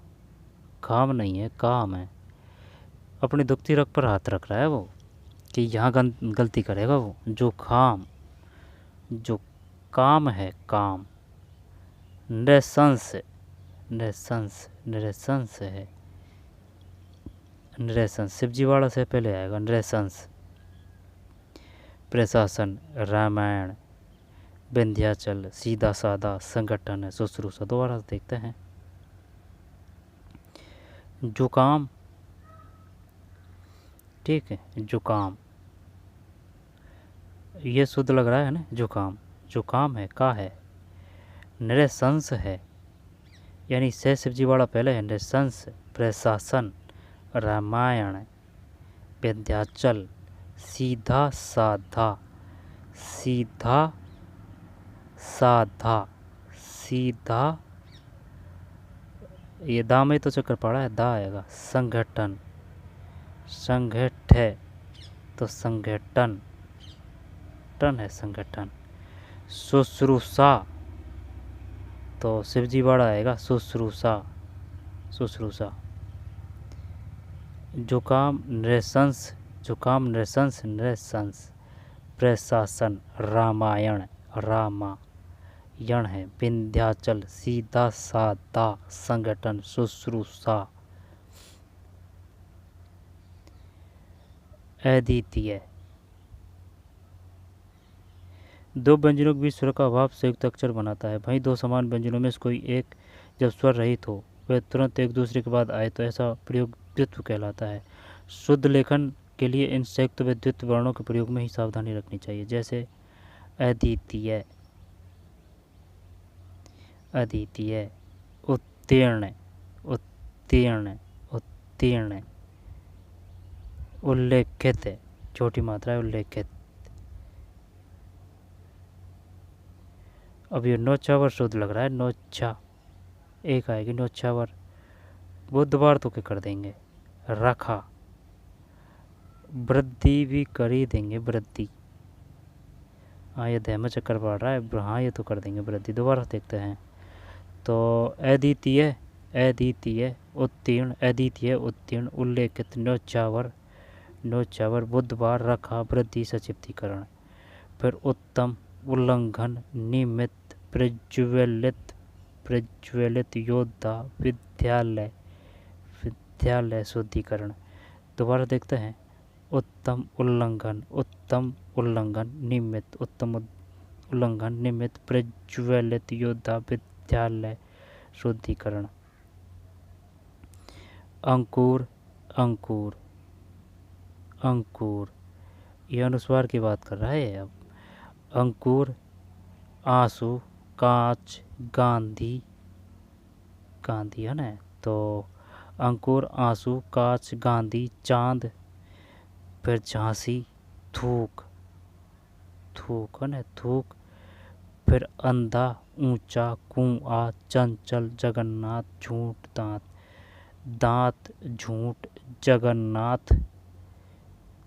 खाम नहीं है, काम है। अपनी दुखती रग पर हाथ रख रहा है वो कि यहाँ गलती करेगा वो। जुखाम, जो काम है, काम। नृशंस, नृशंस नृशंस है, नृशंस शिवजीवाड़ा से पहले आएगा नृशंस। प्रशासन रामायण, विंध्याचल सीधा साधा, संगठन है शुश्रूषा। दोबारा देखते हैं। जुकाम, ठीक है, जुकाम ये शुद्ध लग रहा है ना, जुकाम, जुकाम है, का है, नृशंस है, यानी से शिवजीवाड़ा पहले है, नृशंस। प्रशासन रामायण, विंध्याचल सीधा साधा, सीधा साधा, सीधा, ये दा में तो चक्कर पड़ा है, दा आएगा। संगठन, संगठ है तो संगठन, टन है संगठन। शुश्रूषा तो शिवजीवाड़ा आएगा, शुश्रूषा, शुश्रूषा। जुकाम नृशंस, जुकाम नृशंस, नृशंस। प्रशासन रामायण, रामायण है। विंध्याचल सीधा साधा, संगठन शुश्रूषा। अद्वितीय, दो व्यंजनों के बीच स्वर का अभाव संयुक्त अक्षर बनाता है। भाई दो समान व्यंजनों में से कोई एक जब स्वर रहित हो वे तुरंत एक दूसरे के बाद आए तो ऐसा प्रयोग द्वित्व कहलाता है। शुद्ध लेखन के लिए इन संयुक्त व द्वित्व वर्णों के प्रयोग में ही सावधानी रखनी चाहिए। जैसे अद्वितीय, अद्वितीय। उत्तीर्ण, उत्तीर्ण, उत्तीर्ण। उल्लेखित, छोटी मात्रा है, उल्लेखित। अब ये नौछावर शुद्ध लग रहा है, नौछा, एक आएगी नौछावर। बुधवार तो क्या कर देंगे, रखा। वृद्धि भी कर ही देंगे, वृद्धि। हाँ ये दह में चक्कर पड़ रहा है, हाँ ये तो कर देंगे वृद्धि। दोबारा देखते हैं तो अद्वितीय, अद्वितीय, उत्तीर्ण, अद्वितीय, उत्तीर्ण, उल्लेखित, नौछावर, नौछावर, बुधवार, रखा, वृद्धि, सचिप्तीकरण। फिर उत्तम, उल्लंघन, निमित्त, प्रज्वलित, प्रज्वलित, योद्धा, विद्यालय, विद्यालय, शुद्धिकरण। दोबारा देखते हैं उत्तम, उल्लंघन, उत्तम, उल्लंघन, निमित्त, उत्तम, उल्लंघन, निमित्त, प्रज्वलित, योद्धा, विद्यालय, शुद्धिकरण। अंकुर, अंकुर, अंकुर, यह अनुस्वार की बात कर रहा है। अब अंकुर, आंसू, कांच, गांधी, गांधी है ना, तो अंकुर, आंसू, कांच, गांधी, चांद, फिर झांसी, थूक, थूक है ना, थूक। फिर अंधा, ऊंचा, कुआं, चंचल, जगन्नाथ, झूठ, दांत, दांत, झूठ, जगन्नाथ,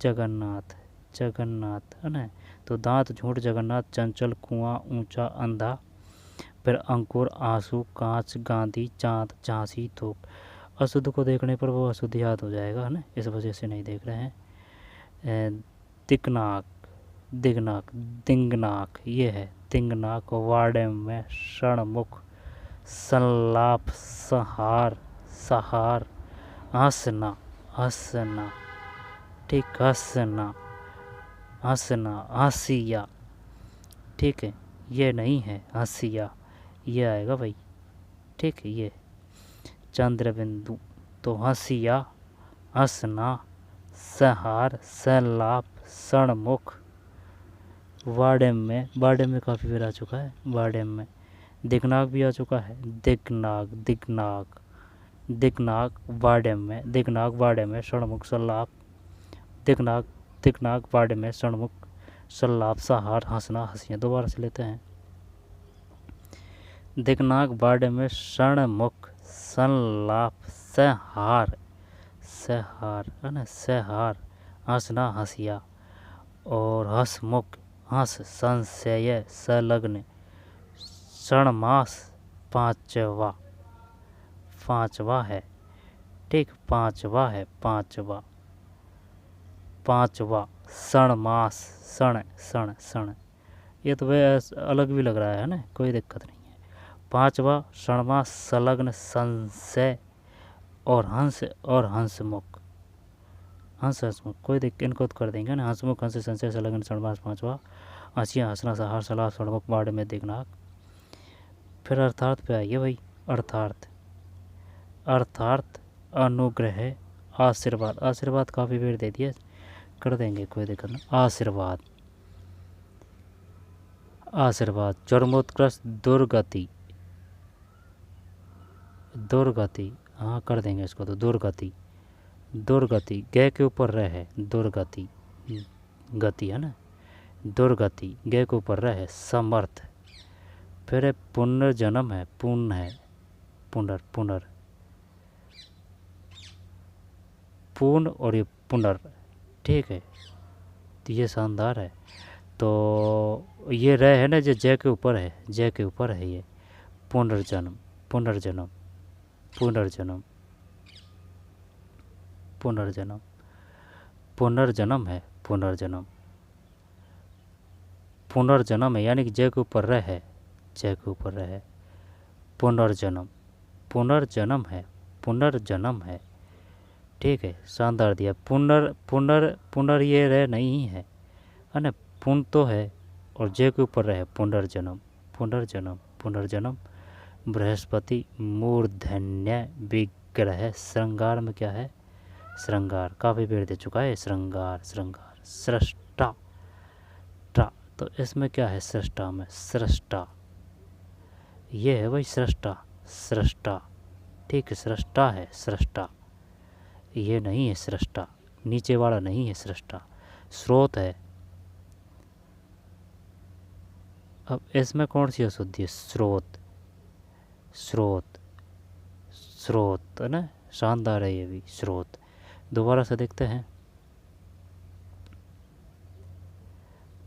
जगन्नाथ, जगन्नाथ है ना, तो दांत, झूठ, जगन्नाथ, चंचल, कुआं, ऊंचा, अंधा। फिर अंकुर, आंसू, कांच, गांधी, चांद, झांसी, थूक। अशुद्ध को देखने पर वो अशुद्ध याद हो जाएगा है ना, इस वजह से नहीं देख रहे हैं। दिकनाक, दिगनाक, दिंगनाक, ये है दिंगनाक। वाडेम में षणमुख, संलाप, संहार, सहार। हंसना, हंसना, ठीक, हंसना, हंसना, हंसिया, ठीक है, ये नहीं है हंसिया, ये आएगा भाई, ठीक है। ये चंद्र बिंदु, तो हंसिया, हंसना, संहार, संलाप, षणमुख। वाडेम में, वाडेम में काफ़ी बार आ चुका है, वाडेम में। दिगनाक भी आ चुका है, दिगनाक, दिगनाक, दिगनाक, वाडेम में, दिगनाक, वाडेम में, षणमुख, संलाप, दिगनाक, दिगनाक, वाडेम में, षणमुख, संलाप, सहार, हंसना, हंसियाँ। दोबारा से लेते हैं। दिगनाक, वाडेम में, षणमुख, संलाप, संहार, संहार है ना, संहार, हंसना, हंसिया। और हंसमुख, हंस, संशय, संलग्न, षणमास, पांचवा, पांचवा है, ठीक, पांचवा है, पांचवा, पांचवा। षणमास, षण, षण, षण, ये तो वह अलग भी लग रहा है ना, कोई दिक्कत नहीं है। पांचवा षणमास, संलग्न, संशय, और हंसमुख, हंसमुख कोई देख इनको तो कर देंगे ना। हंसमुख, हंस, संशय, संलग्न, षणमास, पांचवा, हंसिया, हंसना, सहार, सलाह, षणमुख, बाढ़ में देखना। फिर अर्थार्थ पे आइए भाई। अर्थार्थ, अर्थार्थ अनुग्रह, आशीर्वाद, आशीर्वाद काफ़ी पेड़ दे दिए, कर देंगे कोई दिक्कत नहीं। आशीर्वाद, आशीर्वाद, चरमोत्कृष्ट, दुर्गति, दुर्गति, हाँ कर देंगे इसको तो। दुर्गति, दुर्गति, गे के ऊपर रह है, दुर्गति, गति है ना, दुर्गति, गे के ऊपर रह है। समर्थ, फिर पुनर्जन्म है, पुण्य है, पुनर, पुनर, पूर्ण और ये पुनर, ठीक है, तो ये शानदार है। तो ये रह है ना जो जय के ऊपर है, जय के ऊपर है ये। पुनर्जन्म, पुनर्जन्म, पुनर्जन्म, पुनर्जन्म, पुनर्जन्म है, पुनर्जन्म, पुनर्जन्म है, यानी कि जय के ऊपर रह है, जय के ऊपर रह है। पुनर्जन्म, पुनर्जन्म है, पुनर्जन्म है, ठीक है, शानदार दिया। पुनर, पुनर, पुनर ये रह नहीं है ना, पुन तो है और जय के ऊपर रहे, पुनर्जन्म, पुनर्जन्म, पुनर्जन्म। बृहस्पति, मूर्धन्य विग्रह, श्रृंगार में क्या है, श्रृंगार, काफ़ी पेड़ दे चुका है। श्रृंगार, श्रृंगार, सृष्टा, टा, तो इसमें क्या है, सृष्टा में, सृष्टा, ये है भाई सृष्टा, सृष्टा, ठीक है, सृष्टा है, सृष्टा, ये नहीं है सृष्टा, नीचे वाला नहीं है सृष्टा। स्रोत है, अब इसमें कौन सी अशुद्धि है, स्रोत, स्रोत, स्रोत है ना, शानदार है ये भी, स्रोत। दोबारा से देखते हैं।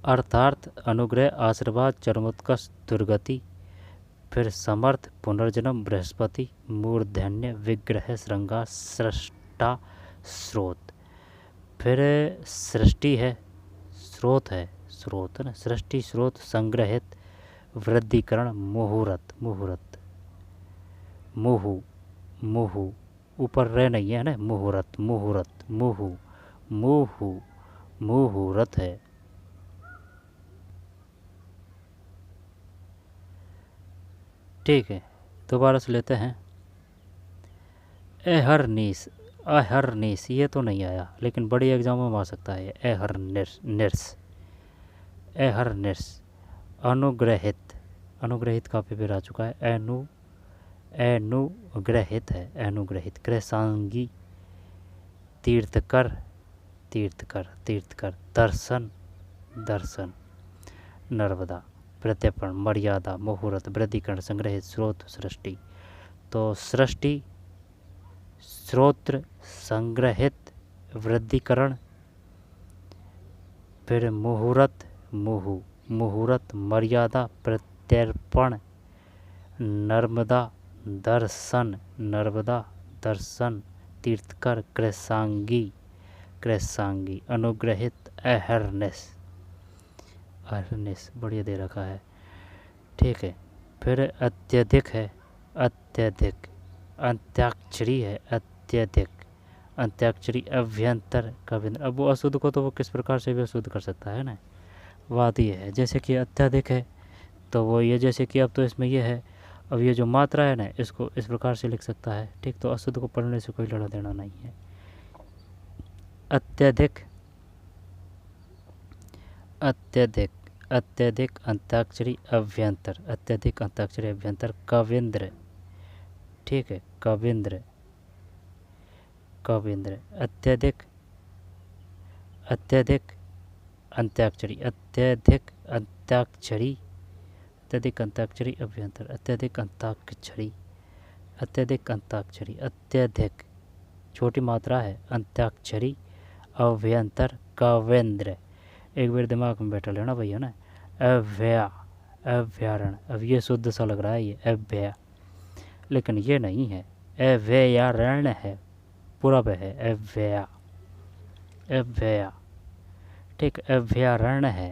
अर्थार्थ, अनुग्रह, आशीर्वाद, चरमोत्कर्ष, दुर्गति, फिर समर्थ, पुनर्जन्म, बृहस्पति, मूर्धन्य विग्रह, श्रृंगार, सृष्टा, स्रोत, फिर सृष्टि है, स्रोत है, स्रोत है ना, सृष्टि, स्रोत, संग्रहित, वृद्धिकरण, मुहूर्त, मुहूर्त, मुहु, मुहु, ऊपर रह नहीं है ना, मुहूर्त, मुहूर्त, मुहु, मुहु, मुहूर्त है। ठीक है, दोबारा से लेते हैं। एहरनीस, अहरनीस, ये तो नहीं आया लेकिन बड़ी एग्जाम में आ सकता है। एहरनिस, निर्स, एहरनिस, अनुग्रहित, अनुग्रहित काफ़ी बार आ चुका है। अनुग्रहित है, अनुग्रहित, कृशांगी, तीर्थकर, तीर्थकर, तीर्थकर, दर्शन, दर्शन, नर्मदा, प्रत्यर्पण, मर्यादा, मुहूर्त, वृद्धिकरण, संग्रहित, स्रोत, सृष्टि। तो सृष्टि, स्रोत्र, संग्रहित, वृद्धिकरण, फिर मुहूर्त, मुहु, मुहूर्त, मर्यादा, प्रत्यर्पण, नर्मदा, दर्शन, नर्मदा, दर्शन, तीर्थकर, कृशांगी, कृशांगी, अनुग्रहित, अहरनेस, अहरनेस बढ़िया दे रखा है, ठीक है। फिर अत्यधिक है, अत्यधिक, अंत्याक्षरी है, अत्यधिक, अंत्याक्षरी, अभ्यंतर, कविंद्र। अब वो अशुद्ध को तो वो किस प्रकार से भी अशुद्ध कर सकता है ना, बात ये है। जैसे कि अत्यधिक है तो वो ये, जैसे कि अब तो इसमें ये है, अब ये जो मात्रा है ना इसको इस प्रकार से लिख सकता है, ठीक। तो अशुद्ध को पढ़ने से कोई लेना देना नहीं है। अत्यधिक, अत्यधिक, अत्यधिक, अंताक्षरी, अभ्यंतर, अत्यधिक, अंताक्षरी, अभ्यंतर, कविंद्र, ठीक है, कविंद्र, कविंद्र, अत्यधिक, अत्यधिक, अंत्याक्षरी, अत्यधिक, अंताक्षरी, अत्यधिक, अंताक्षरी, अभ्यंतर, अत्यधिक, अंताक्षरी, अत्यधिक, अंताक्षरी, अत्यधिक, छोटी मात्रा है, अंत्याक्षरी, अभ्यंतर, कविंद्र। एक बार दिमाग में बैठा लेना भैया ना, अव्यय, अभ्यारण। अब ये शुद्ध सा लग रहा है ये अव्यय, लेकिन ये नहीं है, अव्ययारण है, पूर्व है, अव्यय, अव्यय, ठीक, अभ्यारण्य है।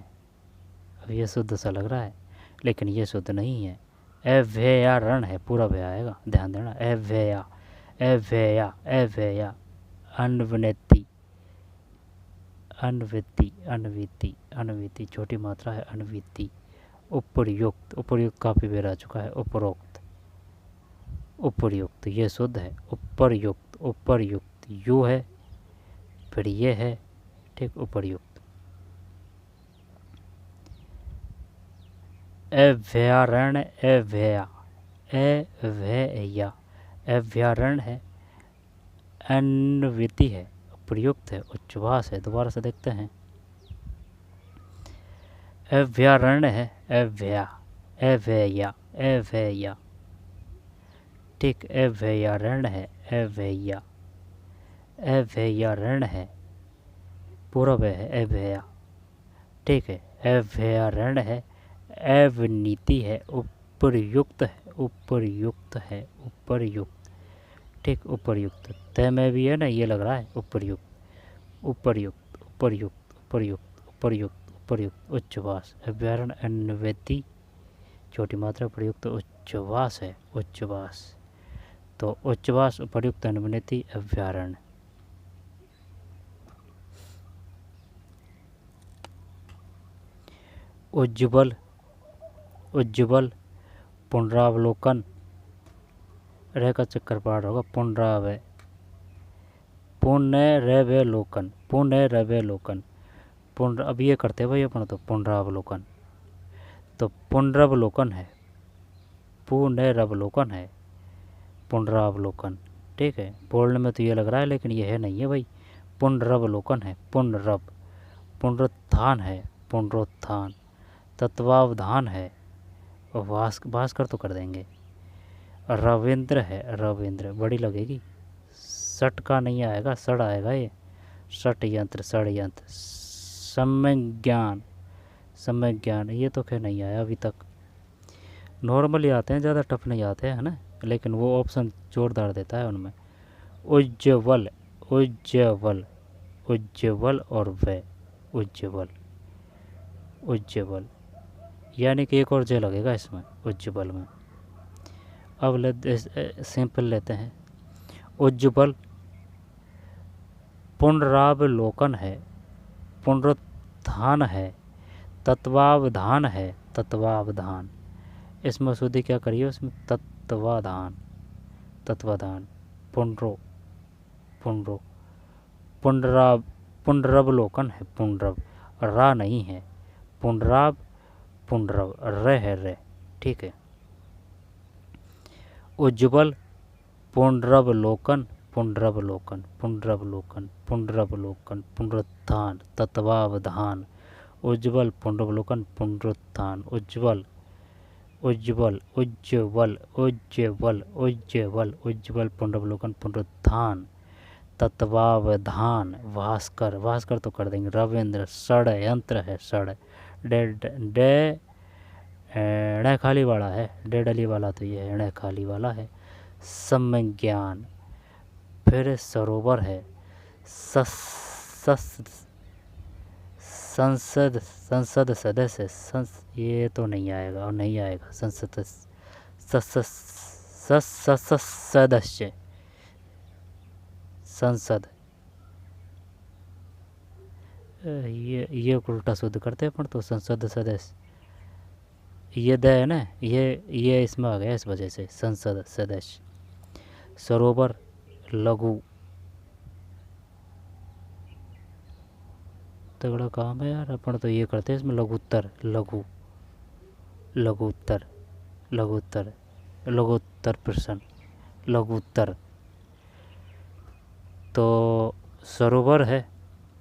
अब ये शुद्ध सा लग रहा है लेकिन ये शुद्ध नहीं है, अव्ययारण है, पूरा भय आएगा, ध्यान देना, अव्यय, अव्यया अव्यया, अन्वनेति अन्विति अन्विति अन्विति, छोटी मात्रा है अन्विति। उपर्युक्त, उपर्युक्त काफ़ी बेर आ चुका है। उपरोक्त उपर्युक्त, ये शुद्ध है। उपर्युक्त उपर्युक्त, यू है फिर ये है, ठीक। उपर्युक्त। अभ्यारण्य अभ्यया अभ्यया, अभ्यारण्य है, अन्विति है, प्रयुक्त है, उच्छ्वास है। दोबारा से देखते हैं। अभ्यारण्य है अभ्या अभ्यया अभ्यया, ठीक। अभ्यारण्य है अभ्यया अभ्यारण्य है, पूर्व है अभ्यया, ठीक है। अभ्यारण्य है, अवनीति है, उपर्युक्त है उपर्युक्त है उपर्युक्त, ठीक। उपर्युक्त, तय में भी है ना, ये लग रहा है उपर्युक्त उपर्युक्त उपर्युक्त उपर्युक्त उपर्युक्त उपर्युक्त, उच्छ्वास। अभ्यारण्य अन्वति, छोटी मात्रा, प्रयुक्त उच्छ्वास है उच्छ्वास। तो उच्छ्वास उपर्युक्त अन्वति अभ्यारण्य। उज्ज्वल उज्ज्वल, पुनरावलोकन, रह का चक्कर पाठ होगा। पुनरावय पुनरवलोकन पुनरवलोकन पुनर, अब ये करते भाई अपन तो पुनरावलोकन, तो पुनरावलोकन है, पुनरावलोकन है, पुनरावलोकन, ठीक है। बोलने में तो ये लग रहा है लेकिन ये है नहीं है भाई। पुनरावलोकन है, पुनरव, पुनरुत्थान है, पुनरुत्थान, तत्वावधान है, भास्कर तो कर देंगे। रविंद्र है, रविंद्र, बड़ी लगेगी, सट का नहीं आएगा, सड़ आएगा ये, षट यंत्र षड्यंत्र। सम्यज्ञान सम्यज्ञान, ये तो खैर नहीं आया अभी तक, नॉर्मली आते हैं, ज़्यादा टफ नहीं आते हैं, है ना, लेकिन वो ऑप्शन जोरदार देता है उनमें। उज्ज्वल उज्ज्वल उज्ज्वल और वे उज्ज्वल उज्ज्वल, यानी कि एक और जे लगेगा इसमें उज्ज्वल में। अब सिंपल लेते हैं। उज्ज्वल पुनरावलोकन है, पुनरुत्थान है, तत्वावधान है, तत्वावधान। इसमें शुद्धि क्या करिए, उसमें तत्वाधान तत्वाधान। पुनरो पुनरो पुनरावलोकन है, पुनरव, रा नहीं है, पुनराव पुनरव, रे है रे, ठीक है। उज्ज्वल पुनरावलोकन पुनरावलोकन पुनरावलोकन पुनरावलोकन, पुनरुत्थान, तत्वावधान। उज्ज्वल पुनरावलोकन पुनरुत्थान। उज्ज्वल उज्ज्वल उज्ज्वल उज्ज्वल उज्ज्वल उज्ज्वल, पुनरावलोकन पुनरुत्थान, तत्वावधान। भास्कर, भास्कर तो कर देंगे। रविंद्र, षड्यंत्र है, षड, डे ण खाली वाला है, डे डली वाला तो ये है, ण खाली वाला है। सम्यज्ञान, फिर सरोवर है, संसद संसद सदस्य, ये तो नहीं आएगा और नहीं आएगा। संसद सदस्य, संसद, ये उल्टा शुद्ध करते हैं पर तो संसद सदस्य, ये द है ना, ये इसमें आ गया इस वजह से, संसद सदस्य। सरोवर लघु, तगड़ा काम है यार, अपन तो ये करते हैं इसमें लघुत्तर, लघु लघुत्तर लघुत्तर लघुत्तर प्रश्न, लघुत्तर। तो सरोवर है,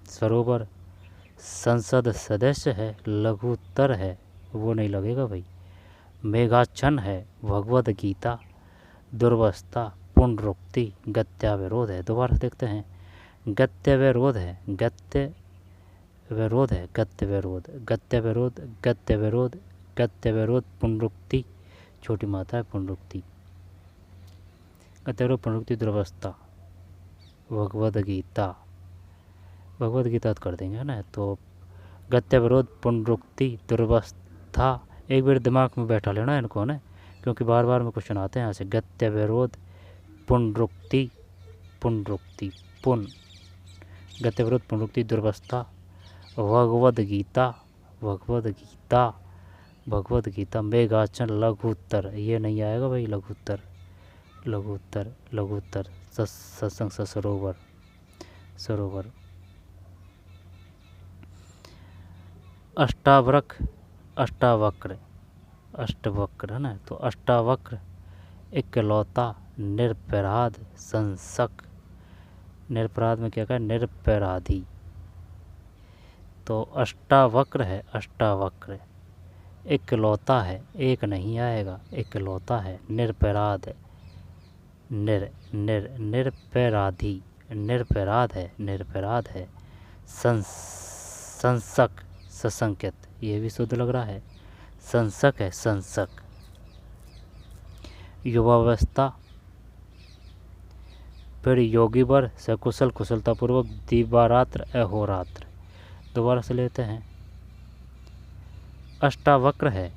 सरोवर, संसद सदस्य है, लघुत्तर है, वो नहीं लगेगा भाई। मेघाच्छन्न है, भगवद गीता, दुर्वस्था, पुनरुक्ति, गत्याविरोध है। दोबारा देखते हैं। गत्याविरोध है, गत्य विरोध है, गत्य विरोध, गत्य विरोध, गत्य विरोध, गत्य विरोध, पुनरुक्ति, छोटी मात्रा है, पुनरुक्ति, गत्य विरोध, पुनरुक्ति, दुर्वस्था, भगवद गीता, भगवद गीता कर देंगे, है ना। तो गत्य विरोध, पुनरुक्ति, दुर्वस्था, एक बार दिमाग में बैठा लेना इनको, ना, क्योंकि बार बार में क्वेश्चन आते हैं यहाँ से। गत्य विरोध, पुनरुक्ति, पुनरुक्ति, पुन, गतिविरुद्ध पुनरुक्ति, दुर्वस्था, भगवद गीता, भगवद गीता, भगवद गीता, मेघाचल, लघुत्तर, ये नहीं आएगा भाई, लघुत्तर, लघुत्तर, लघुत्तर, सत्संग, सरोवर, सरोवर, अष्टावक्र, अष्टावक्र, अष्टवक्र है ना, तो अष्टावक्र, इकलौता, निरपराध, संसक, निरपराध में क्या कहा, निरपराधी, तो अष्टावक्र है, अष्टावक्र, इकलौता है, एक नहीं आएगा, इकलौता है, निरपराध है, निरपराधी, निरपराध है, निरपराध है, संसक, ससंकित, ये भी शुद्ध लग रहा है, संसक है, संसक, युवावस्था, फिर योगी वर, सकुशल, कुशलतापूर्वक, दिवारात्र, अहोरात्र, दोबारा से लेते हैं, अष्टावक्र है,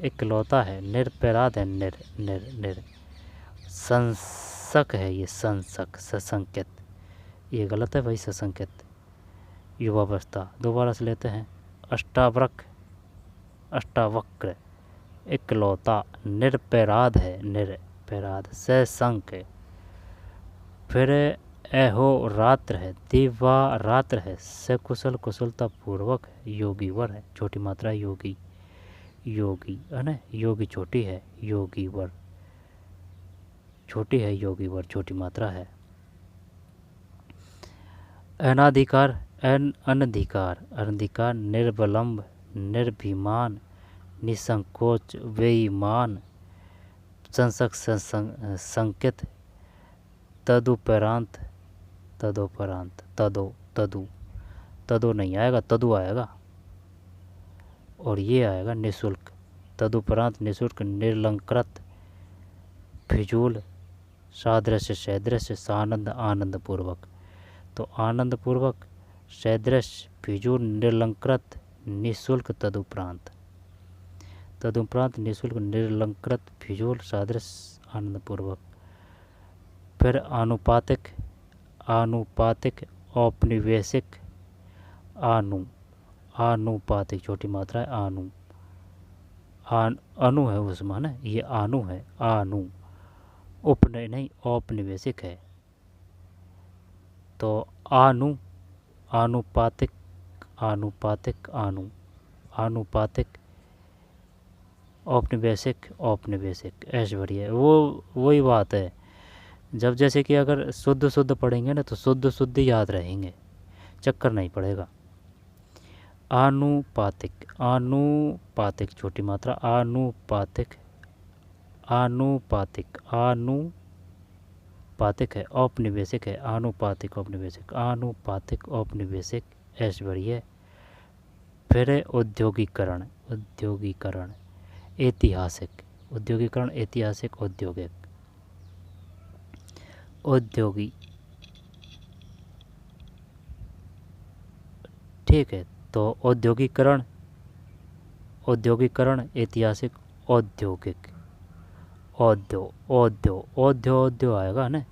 इकलौता है, निरपराध है, निर, संसक है, ये संसक, ससंकित, ये गलत है भाई, ससंकित, युवावस्था, दोबारा से लेते हैं, अष्टावक्र, अष्टावक्र, इकलौता, निरपराध है, निरपराध, ससंक, फिर अहोरात्र है, दिवारात्र है, सकुशल, कुशलता पूर्वक है, योगी वर है, छोटी मात्रा है, योगी, योगी है ना, योगी छोटी है, योगी वर छोटी है, योगी वर छोटी मात्रा है, अनाधिकार, अनधिकार, अनधिकार, निर्विलंब, निर्भिमान, निसंकोच, बेईमान, संसक, संकित, तदुपरांत, तदोपरांत, तदो नहीं आएगा, तदु आएगा, और ये आएगा निःशुल्क, तदुपरांत, निःशुल्क, निर्लंकृत, फिजूल, सादृश्य, सदृश्य, सानंद, आनंद पूर्वक, तो आनंद पूर्वक, सदृश्य, फिजूल, निर्लंकृत, निःशुल्क, तदुपरांत, तदुपरांत, निःशुल्क, निर्लंकृत, फिजूल, सादृश्य, आनंद पूर्वक, फिर आनुपातिक, आनुपातिक, औपनिवेशिक, आनुपातिक, छोटी मात्रा है, अनु है उसमें ना, ये आनु है, उपनय नहीं, औपनिवेशिक है, तो आनुपातिक, आनुपातिक, आनुपातिक, औपनिवेशिक, औपनिवेशिक, ऐश्वर्य, वो वही बात है, जब जैसे कि अगर शुद्ध शुद्ध पढ़ेंगे ना तो शुद्ध शुद्ध याद रहेंगे, चक्कर नहीं पड़ेगा, आनुपातिक, आनुपातिक, छोटी मात्रा, आनुपातिक, आनुपातिक, आनुपातिक है, औपनिवेशिक है, आनुपातिक, औपनिवेशिक, आनुपातिक, औपनिवेशिक, ऐश्वर्य, फिर औद्योगिकरण, औद्योगिकरण, ऐतिहासिक, औद्योगिकरण, ऐतिहासिक, औद्योगिक, औद्योगिक, ठीक है, तो औद्योगिकरण, औद्योगिकरण, ऐतिहासिक, औद्योगिक, औद्यो आएगा ना,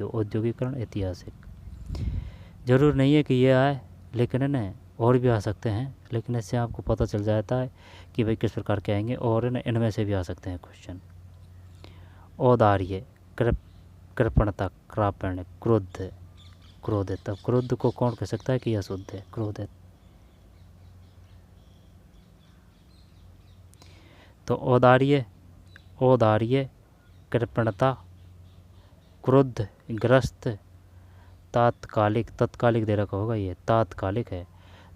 औद्योगिकरण, ऐतिहासिक, जरूर नहीं है कि ये आए, लेकिन है ना और भी आ सकते हैं, लेकिन इससे आपको पता चल जाता है कि भाई किस प्रकार के आएंगे, और ना इनमें से भी आ सकते हैं क्वेश्चन, औदार्य, कृपणता, क्रापण्य, क्रोध, क्रोधित, तब क्रोध को कौन कह सकता है कि यह शुद्ध है, क्रोधित, तो औदार्य, औदार्य, कृपणता, क्रोध, ग्रस्त, तात्कालिक, तत्कालिक दे रखा होगा, ये तात्कालिक है,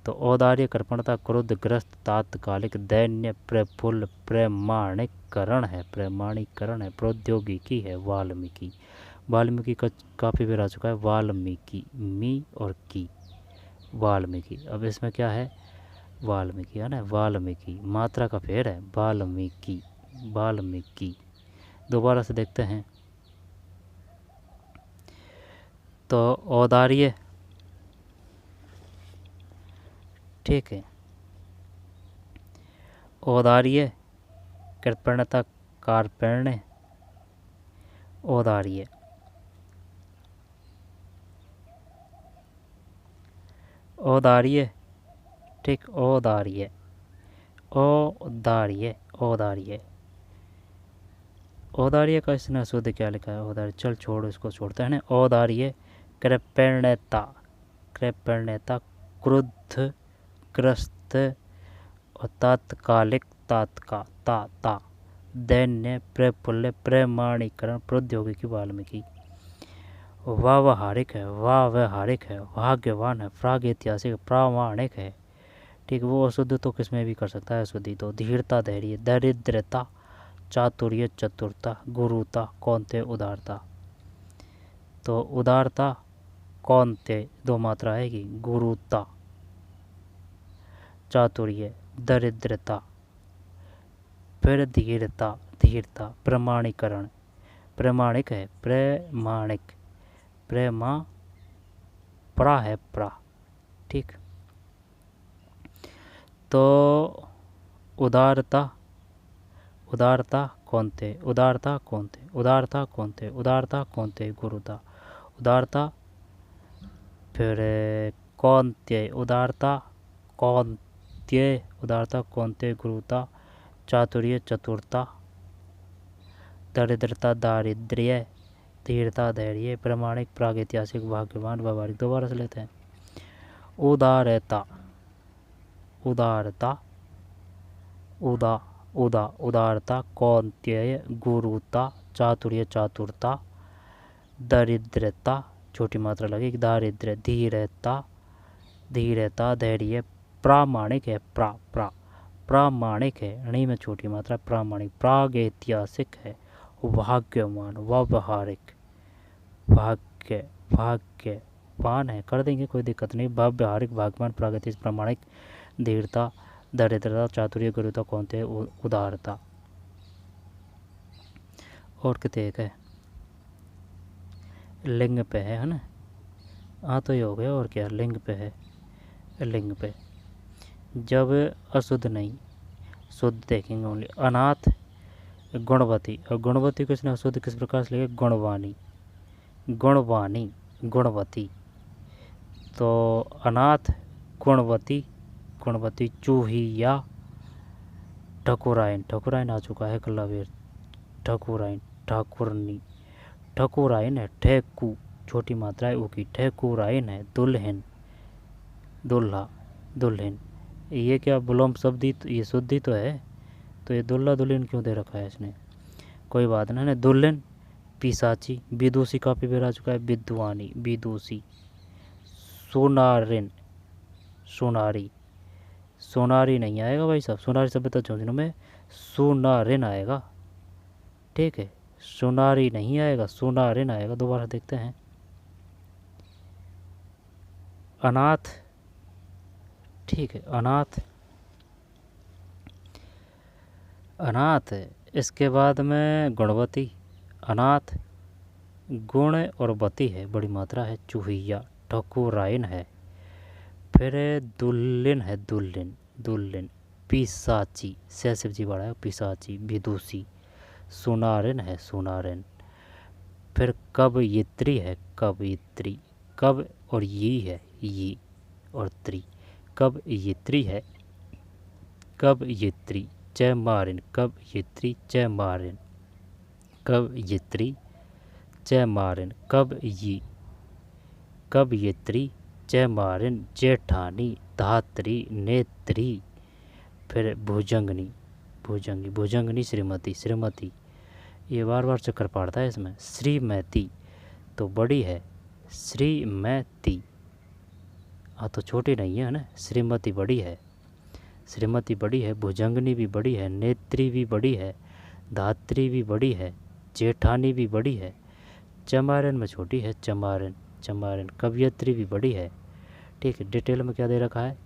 तो औदार्य, कृपणता, क्रोध, ग्रस्त, तात्कालिक, दैन्य, प्रफुल्ल, प्रमाणीकरण है, प्रमाणीकरण है, प्रौद्योगिकी है, वाल्मीकि, वाल्मीकि का काफ़ी बार आ चुका है, वाल्मीकि, मी और की, वाल्मीकि, अब इसमें क्या है, वाल्मीकि है ना, वाल्मीकि, मात्रा का फेर है, वाल्मीकि, वाल्मीकि, दोबारा से देखते हैं, तो औदार्य, ठीक है, औदार्य, कृपणता कार्पण्य औदार्य, औदार्य, ठीक, औदार्य, औदार्य, औदार्य, औदार्य का इसने शुद्ध क्या लिखा है? औदार्य, चल छोड़, इसको छोड़ते हैं ना। औदार्य कृपणता, कृपणता क्रुद्ध ग्रस्त और तात्कालिक, तात्का ता दैन्य प्रफुल्ल प्रमाणीकरण प्रौद्योगिकी वाल्मीकि। व्यावहारिक है, व्यावहारिक है, भाग्यवान है, प्रागैतिहासिक प्रामाणिक है, ठीक। वो अशुद्ध तो किसमें भी कर सकता है, अशुद्धि तो। धीरता धैर्य, दरिद्रता चातुर्य चतुरता, गुरुता कौनते उदारता। तो उदारता कौनते दो मात्रा आएगी, गुरुता, चातुर्य, दरिद्रता, फिर धीरता, धीरता, प्रमाणीकरण, प्रमाणिक है, प्रमाणिक, प्रेमा प्रा है, प्रा, ठीक। तो उदारता, उदारता कौनते, उदारता कौनते, उदारता कौनते, उदारता कौनते, गुरुता, उदारता, फिर कौनते, उदारता कौनते, उदारता कौनते, गुरुता, चातुर्य चतुरता, दरिद्रता दारिद्र्य, धीरता धैर्य, प्रमाणिक प्रागैतिहासिक भाग्यवान व्यवहारिक। दोबारा से लेते हैं। उदारता, उदारता, उदा उदा उदारता कौन्तेय, गुरुता, चातुर्य चातुरता, दरिद्रता छोटी मात्रा लगेगी, दारिद्र्य, धीरता, धीरता धैर्य, प्रामाणिक है, प्रामाणिक है, णी में छोटी मात्रा, प्रामाणिक, प्रागैतिहासिक है, भाग्यवान, व्यवहारिक, भाग्य, भाग्यवान है, कर देंगे कोई दिक्कत नहीं, व्यवहारिक, भाग्यवान, प्रागैतिहासिक, प्रामाणिक, धीरता, दरिद्रता, चातुर्य, गुरुता कौनते, उदारता। और कितने एक है, लिंग पे है ना। हाँ तो ये हो गया, और क्या, लिंग पे है, लिंग पे। जब अशुद्ध नहीं, शुद्ध देखेंगे ओनली। अनाथ गुणवती, और गुणवती को इसने अशुद्ध किस प्रकार से लिखे, गुणवानी, गुणवानी, गुणवती। तो अनाथ गुणवती, गुणवती, चूहिया, ठकुराइन, ठकुराइन आ चुका है कल्लावीर, ठकुराइन, ठाकुरनी, ठकुराइन है, ठेकू छोटी मात्रा है ऊ की, ठेकुराइन है, दुल्हन, दुल्हा, दुल्हन। ये क्या विलोम शब्द ही, ये शुद्धि तो है, तो ये दुल्हा दुल्हन क्यों दे रखा है इसने, कोई बात नहीं ना। दुल्हन पिशाची, विदुषी काफी बेर आ चुका है, विद्वानी, विदुषी, सोनारिन, सोनारी, सोनारी नहीं आएगा भाई साहब, सोनारी सभ्यता चौथी में सोनारिन आएगा, ठीक है, सोनारी नहीं आएगा, सोनारिन आएगा। दोबारा देखते हैं। अनाथ, ठीक है, अनाथ, अनाथ, इसके बाद में गुणवती, अनाथ, गुण और वती है, बड़ी मात्रा है, चूहिया, ठकुराइन है, फिर दुल्लिन है, दुल्लिन, दुल्लिन, पिशाची, शिव जी बड़ा है, पिशाची, विदुषी, सुनारिन है, सुनारिन, फिर कवयित्री है, कवयित्री, कव और ये है, ये और त्री, कवयित्री है, कवयित्री, चैमारिन, कवयित्री, चैमारिन, कवयित्री, चैमारिन, कवयित्री, चैमारिन, जेठानी, धात्री, नेत्री, फिर भुजंगनी, भुजंगी, भुजंगनी, श्रीमती, श्रीमती, ये बार बार चक्कर पड़ता है इसमें। श्रीमती तो बड़ी है, श्रीमती, हाँ तो छोटी नहीं है ना, श्रीमती बड़ी है, श्रीमती बड़ी है, भुजंगनी भी बड़ी है, नेत्री भी बड़ी है, धात्री भी बड़ी है, जेठानी भी बड़ी है, चमारिन में छोटी है, चमारिन, चमारिन, कवयित्री भी बड़ी है, ठीक है। डिटेल में क्या दे रखा है,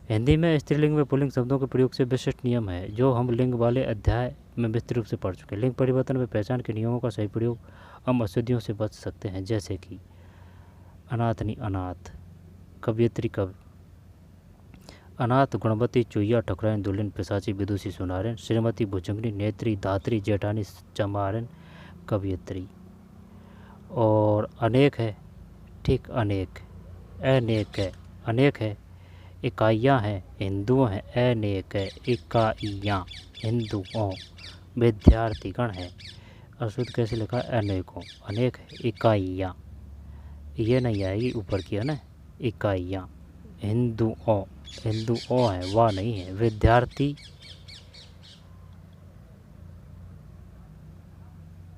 हिंदी में स्त्रीलिंग में पुल्लिंग शब्दों के प्रयोग से विशिष्ट नियम है जो हम लिंग वाले अध्याय में विस्तृत रूप से पढ़ चुके हैं। लिंग परिवर्तन में पहचान के नियमों का सही प्रयोग हम अशुद्धियों से बच सकते हैं, जैसे कि अनाथनी, अनाथ, कवयित्री, कव, अनाथ गुणवती चुईया ठकुराइन दुल्हन पिशाची विदुषी सुनारेन श्रीमती भुजंगनी नेत्री दात्री जेठानी चमारन कवियत्री। और अनेक है, ठीक अनेक, अनेक है, अनेक है, इकाइयाँ हैं हिंदुओं हैं, अनेक है इकाइयाँ हिंदुओं, विद्यार्थीगण है, अशुद्ध कैसे लिखा है, अनेकों, अनेक है इकाइयाँ, ये नहीं आएगी ऊपर की है ना, इकाइयाँ हिंदुओं, हिंदुओं है, वाह नहीं है, विद्यार्थी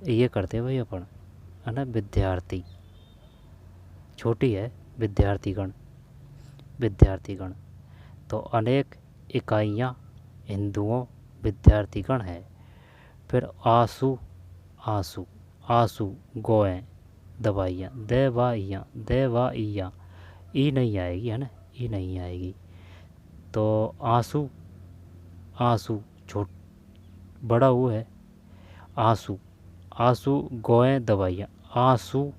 ये करते भाई अपन है ना, विद्यार्थी छोटी है, विद्यार्थीगण, विद्यार्थीगण, तो अनेक इकाइयाँ हिंदुओं विद्यार्थीगण है। फिर आंसू, आंसू, आंसू गोएँ दवाइयाँ, दवाइयाँ, दवाइयाँ, ई नहीं आएगी है ना, ई नहीं आएगी, तो आंसू, आंसू छोट बड़ा वो है, आंसू, आंसू गोएँ दवाइयाँ, आंसू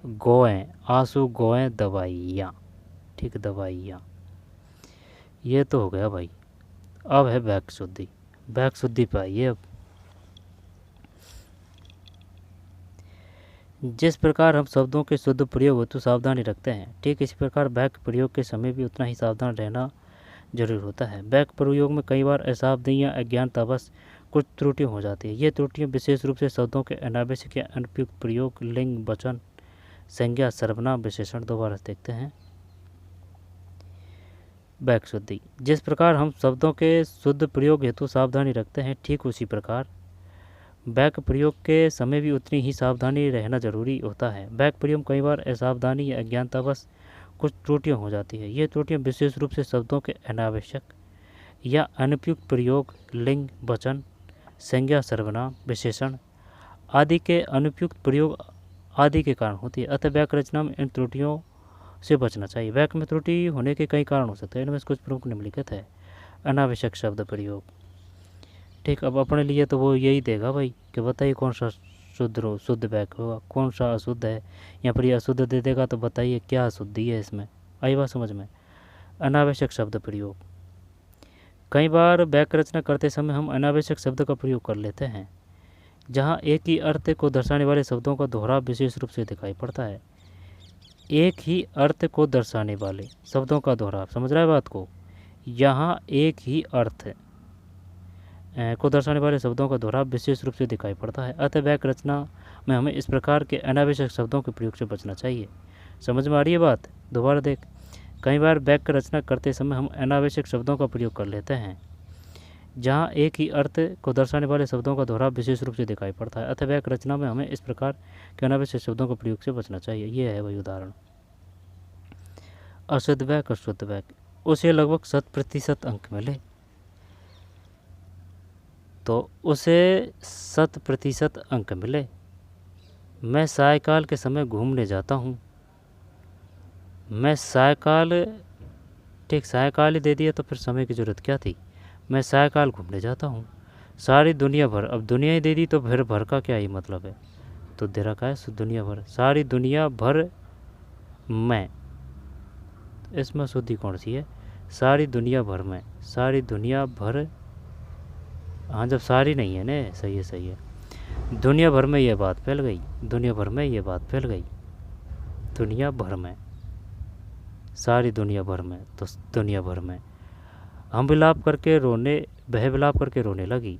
गोएँ, आंसू गोएँ दवाइयाँ, ठीक दवाइयाँ, ये तो हो गया भाई। अब है वाक्य शुद्धि, वाक्य शुद्धि पे आइए अब। जिस प्रकार हम शब्दों के शुद्ध प्रयोग हेतु सावधानी रखते हैं, ठीक इसी प्रकार वाक्य प्रयोग के समय भी उतना ही सावधान रहना जरूरी होता है। वाक्य प्रयोग में कई बार असावधानी या अज्ञानतावश कुछ त्रुटियां हो जाती है। ये त्रुटियां विशेष रूप से शब्दों के अनावश्यक या अनुपयुक्त प्रयोग, लिंग, वचन, संज्ञा, सर्वनाम, विशेषण। दोबारा देखते हैं वाक्य शुद्धि। जिस प्रकार हम शब्दों के शुद्ध प्रयोग हेतु सावधानी रखते हैं, ठीक उसी प्रकार वाक्य प्रयोग के समय भी उतनी ही सावधानी रहना जरूरी होता है। वाक्य प्रयोग कई बार असावधानी या अज्ञानतावश कुछ त्रुटियां हो जाती है। ये त्रुटियां विशेष रूप से शब्दों के अनावश्यक या अनुपयुक्त प्रयोग, लिंग, वचन, संज्ञा, सर्वनाम, विशेषण आदि के अनुपयुक्त प्रयोग आदि के कारण होती है। अतः वाक्य रचना में इन त्रुटियों से बचना चाहिए। वाक्य में त्रुटि होने के कई कारण हो सकते हैं, इनमें से कुछ प्रमुख निम्नलिखित है। अनावश्यक शब्द प्रयोग, ठीक, अब अपने लिए तो वो यही देगा भाई कि बताइए कौन सा शुद्ध वाक्य होगा, कौन सा अशुद्ध है। यहाँ पर ये अशुद्ध दे देगा तो बताइए क्या अशुद्धि है इसमें, आई बात समझ में। अनावश्यक शब्द प्रयोग, कई बार वाक्य रचना करते समय हम अनावश्यक शब्द का प्रयोग कर लेते हैं, जहाँ एक ही अर्थ को दर्शाने वाले शब्दों का दोहराव विशेष रूप से दिखाई पड़ता है। एक ही अर्थ को दर्शाने वाले शब्दों का दोहराव, समझ रहा है बात को, यहाँ एक ही अर्थ को दर्शाने वाले शब्दों का दोहराव विशेष रूप से दिखाई पड़ता है। अतः वाक्य रचना में हमें इस प्रकार के अनावश्यक शब्दों के प्रयोग से बचना चाहिए। समझ में आ रही है बात, दोबारा देख। कई बार वाक्य रचना करते समय हम अनावश्यक शब्दों का प्रयोग कर लेते हैं, जहाँ एक ही अर्थ को दर्शाने वाले शब्दों का दोहराव विशेष रूप से दिखाई पड़ता है। अतः वाक्य रचना में हमें इस प्रकार के अनावश्यक शब्दों के प्रयोग से बचना चाहिए। ये है वही उदाहरण। अशुद्ध वाक्य और शुद्ध वाक्य, उसे लगभग 100% अंक मिले, तो उसे 100% अंक मिले। मैं सायकाल के समय घूमने जाता हूँ, मैं सायकाल, ठीक सायकाल ही दे दिया तो फिर समय की ज़रूरत क्या थी। मैं सायकाल घूमने जाता हूँ। सारी दुनिया भर, अब दुनिया ही दे दी तो फिर भर का क्या ही मतलब है, तो दे रखा है दुनिया भर, सारी दुनिया भर में, इसमें शुद्धि कौन सी है, सारी दुनिया भर में, सारी दुनिया भर, हाँ जब सारी नहीं है ना, सही है सही है, दुनिया भर में ये बात फैल गई, दुनिया भर में ये बात फैल गई, दुनिया भर में, सारी दुनिया भर में, तो दुनिया भर में। हम विलाप करके रोने, वह विलाप करके रोने लगी,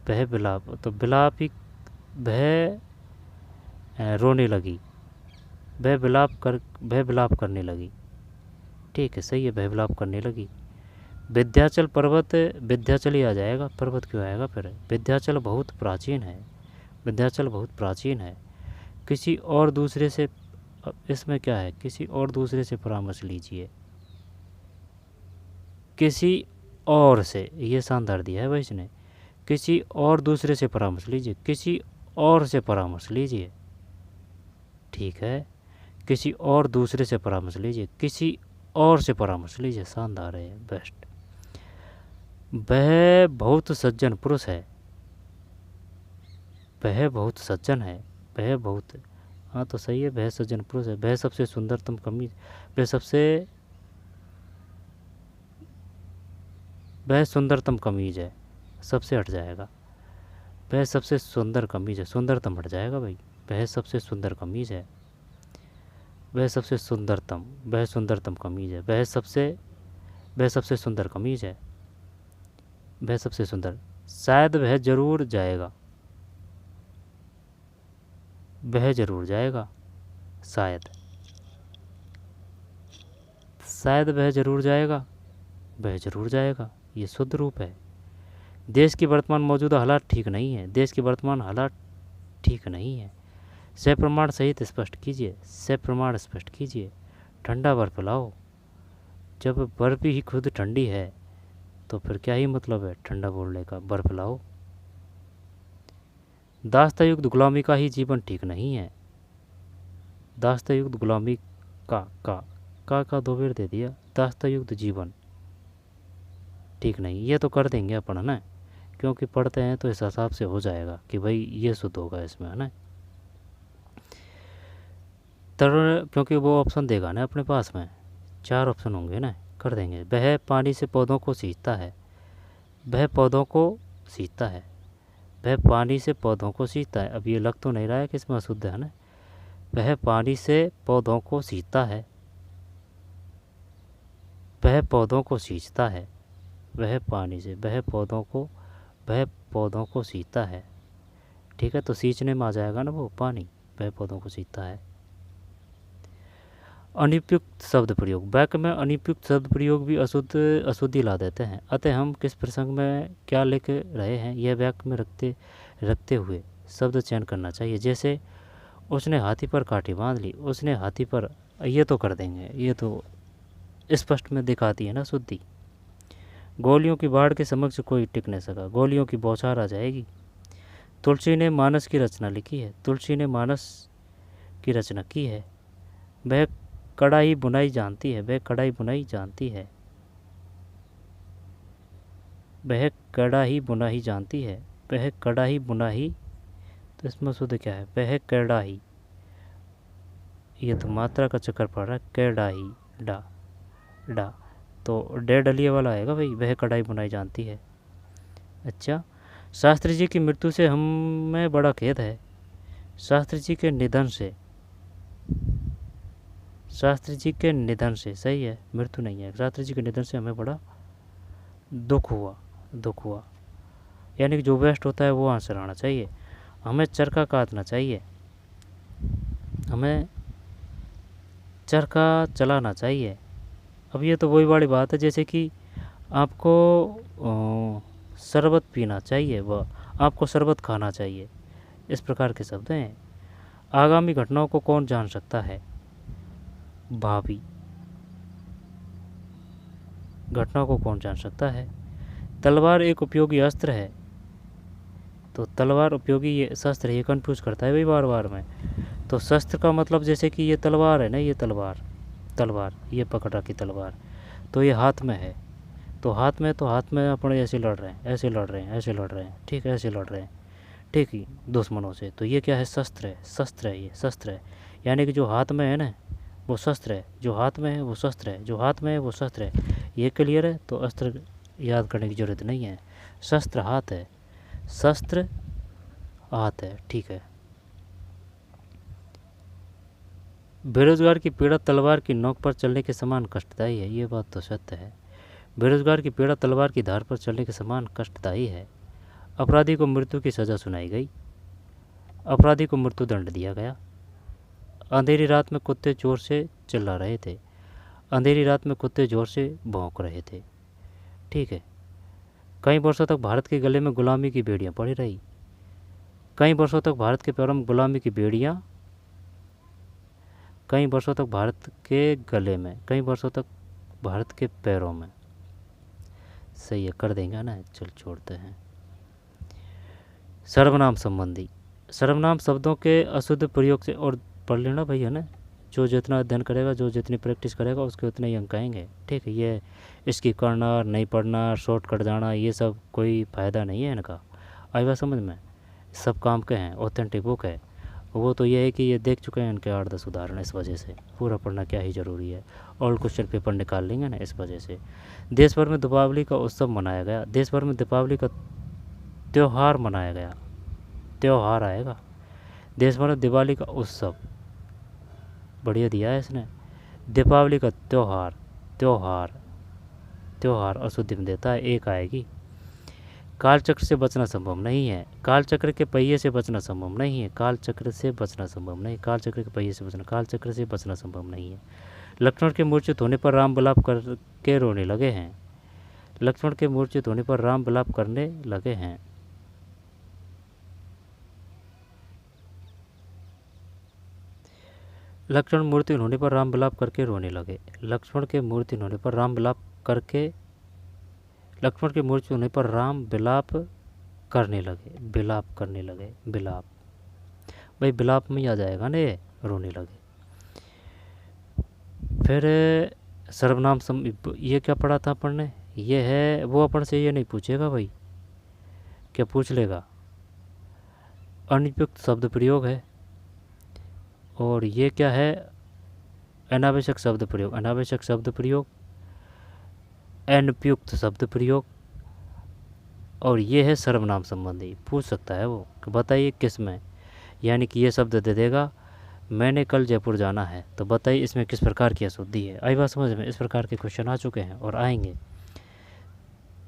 वह विलाप, तो विलाप ही, वह रोने लगी, वह विलाप करने लगी, ठीक है सही है, वह विलाप करने लगी। विंध्याचल पर्वत, विंध्याचल ही आ जाएगा, पर्वत क्यों आएगा फिर, विंध्याचल बहुत प्राचीन है, विंध्याचल बहुत प्राचीन है। किसी और दूसरे से, इसमें क्या है, किसी और दूसरे से परामर्श लीजिए, किसी और से, ये शानदार दिया है भाई इसने, किसी और दूसरे से परामर्श लीजिए, किसी और से परामर्श लीजिए, ठीक है, किसी और दूसरे से परामर्श लीजिए, किसी और से परामर्श लीजिए, शानदार है, बेस्ट। वह बहुत सज्जन पुरुष है, वह बहुत सज्जन है, वह बहुत, हाँ तो सही है, वह सज्जन पुरुष है, वह सबसे सुंदरतम कमीज, वह सबसे वह सुंदरतम कमीज है, सबसे हट जाएगा। वह सबसे सुंदर कमीज है, सुंदरतम हट जाएगा भाई। वह सबसे सुंदर कमीज है, वह सबसे सुंदरतम, वह सुंदरतम कमीज है, वह सबसे सुंदर कमीज है, वह सबसे सुंदर। शायद वह जरूर जाएगा, वह जरूर जाएगा, शायद, शायद वह जरूर जाएगा, वह जरूर जाएगा, ये शुद्ध रूप है। देश की वर्तमान मौजूदा हालात ठीक नहीं है, देश की वर्तमान हालात ठीक नहीं है। सप्रमाण सहित स्पष्ट कीजिए, सप्रमाण स्पष्ट कीजिए। ठंडा बर्फ लाओ, जब बर्फ ही खुद ठंडी है तो फिर क्या ही मतलब है ठंडा बोलने का, बर्फ लाओ। दास्तायुक्त गुलामी का ही जीवन ठीक नहीं है, दास्तायुक्त गुलामी का दो बेर दे दिया, दास्तायुक्त जीवन ठीक नहीं। ये तो कर देंगे अपन, है ना, क्योंकि पढ़ते हैं तो इस हिसाब से हो जाएगा कि भाई ये शुद्ध होगा इसमें, है ना। क्योंकि वो ऑप्शन देगा ना अपने पास में, 4 ऑप्शन होंगे ना, कर देंगे। वह पानी से पौधों को सींचता है, वह पौधों को सींचता है, वह पानी से पौधों को सींचता है। अब ये लग तो नहीं रहा है कि इसमें अशुद्ध है ना। वह पानी से पौधों को सींचता है, वह पौधों को सींचता है, वह पानी से, वह पौधों को सींचता है। ठीक है, तो सींचने में आ जाएगा ना वो पानी, वह पौधों को सींचता है। अनुपयुक्त शब्द प्रयोग, वाक्य में अनुपयुक्त शब्द प्रयोग भी अशुद्धि ला देते हैं। अतः हम किस प्रसंग में क्या लिख रहे हैं यह वाक्य में रखते हुए शब्द चयन करना चाहिए। जैसे उसने हाथी पर काठी बांध ली, उसने हाथी पर, ये तो कर देंगे, ये तो स्पष्ट में दिखाती है ना शुद्धि। गोलियों की बाढ़ के समक्ष कोई टिक नहीं सका, गोलियों की बौछार आ जाएगी। तुलसी ने मानस की रचना लिखी है, तुलसी ने मानस की रचना की है। वह कढ़ाई बुनाई जानती है, वह कढ़ाई बुनाई जानती है, वह कढ़ाई बुनाई जानती है, वह कढ़ाई बुनाई, तो इसमें शुद्ध क्या है, वह कढ़ाई, ये तो मात्रा का चक्कर पड़ रहा है, कढ़ाई डा तो डे डलिए वाला आएगा भाई, वह कढ़ाई बुनाई जानती है। अच्छा, शास्त्री जी की मृत्यु से हमें बड़ा खेद है, शास्त्री जी के निधन से, शास्त्री जी के निधन से, सही है, मृत्यु नहीं है, शास्त्री जी के निधन से हमें बड़ा दुख हुआ, यानी कि जो बेस्ट होता है वो आंसर आना चाहिए। हमें चरखा काटना चाहिए, हमें चरखा चलाना चाहिए। अब ये तो वही वाली बात है जैसे कि आपको शरबत पीना चाहिए, वह आपको शरबत खाना चाहिए, इस प्रकार के शब्द हैं। आगामी घटनाओं को कौन जान सकता है, भावी घटनाओं को कौन जान सकता है। तलवार एक उपयोगी अस्त्र है, तो तलवार उपयोगी ये शस्त्र है, ये कंफ्यूज करता है भाई बार बार में। तो शस्त्र का मतलब जैसे कि ये तलवार है ना, ये तलवार ये पकड़ रखी तलवार, तो ये हाथ में है, तो हाथ में अपन ऐसे लड़ रहे हैं, ठीक है, ऐसे लड़ रहे हैं, ठीक है, दुश्मनों से। तो ये क्या है, शस्त्र है, ये शस्त्र है, यानी कि जो हाथ में है ना वो शस्त्र है, जो हाथ में है वो शस्त्र है, जो हाथ में है वो शस्त्र है। ये क्लियर है, तो अस्त्र याद करने की ज़रूरत नहीं है, शस्त्र हाथ है, शस्त्र हाथ है, ठीक है। बेरोजगार की पीड़ा तलवार की नोक पर चलने के समान कष्टदायी है, ये बात तो सत्य है। बेरोजगार की पीड़ा तलवार की धार पर चलने के समान कष्टदायी है। अपराधी को मृत्यु की सज़ा सुनाई गई, अपराधी को मृत्यु दंड दिया गया। अंधेरी रात में कुत्ते जोर से चिल्ला रहे थे, अंधेरी रात में कुत्ते जोर से भौंक रहे थे, ठीक है। कई वर्षों तक भारत के गले में गुलामी की बेड़ियाँ पड़ी रही, कई वर्षों तक भारत के पैरों में गुलामी की बेड़ियाँ, कई वर्षों तक भारत के गले में, कई वर्षों तक भारत के पैरों में, सही है, कर देंगे ना, चल छोड़ते हैं। सर्वनाम संबंधी, सर्वनाम शब्दों के अशुद्ध प्रयोग से, और पढ़ लेना भाई, है ना, जो जितना अध्ययन करेगा, जो जितनी प्रैक्टिस करेगा उसके उतने ही अंक आएंगे, ठीक है। ये इसकी करना, नहीं पढ़ना, शॉर्ट कट जाना, ये सब कोई फ़ायदा नहीं है इनका। आई बात समझ में, सब काम के हैं, ऑथेंटिक बुक है, वो तो ये है कि ये देख चुके हैं इनके 8-10 उदाहरण, इस वजह से पूरा पढ़ना क्या ही ज़रूरी है। ओल्ड क्वेश्चन पेपर निकाल लेंगे ना, इस वजह से। देश भर में दीपावली का उत्सव मनाया गया। देश भर में दीपावली का त्यौहार मनाया गया। त्यौहार आएगा। देश भर में दिवाली का उत्सव, बढ़िया दिया है इसने। दीपावली का त्यौहार, त्यौहार त्यौहार अशुद्धि में देता है, एक आएगी। कालचक्र से बचना संभव नहीं है। कालचक्र के पहिए से बचना संभव नहीं है। कालचक्र से बचना संभव नहीं। कालचक्र के पहिए से बचना, कालचक्र से बचना संभव नहीं है। लक्ष्मण के मूर्छित होने पर राम विलाप करके रोने लगे हैं। लक्ष्मण के मूर्छित होने पर राम विलाप करने लगे हैं। लक्ष्मण मूर्ति होने पर राम विलाप करके रोने लगे। लक्ष्मण के मूर्ति होने पर राम विलाप करके, लक्ष्मण की मूर्ति होने पर राम विलाप करने लगे। विलाप करने लगे, विलाप, भाई विलाप में ही आ जाएगा ना ये, रोने लगे। फिर सर्वनाम ये क्या पढ़ा था अपन ने, ये है वो अपन से ये नहीं पूछेगा भाई, क्या पूछ लेगा, अनुपयुक्त शब्द प्रयोग है। और ये क्या है, अनावश्यक शब्द प्रयोग, अनावश्यक शब्द प्रयोग, अनुपयुक्त शब्द प्रयोग। और ये है सर्वनाम संबंधी, पूछ सकता है वो कि बताइए किस में, यानी कि ये शब्द दे देगा, मैंने कल जयपुर जाना है, तो बताइए इसमें किस प्रकार की अशुद्धि है। आई बात समझ में, इस प्रकार के क्वेश्चन आ चुके हैं और आएंगे।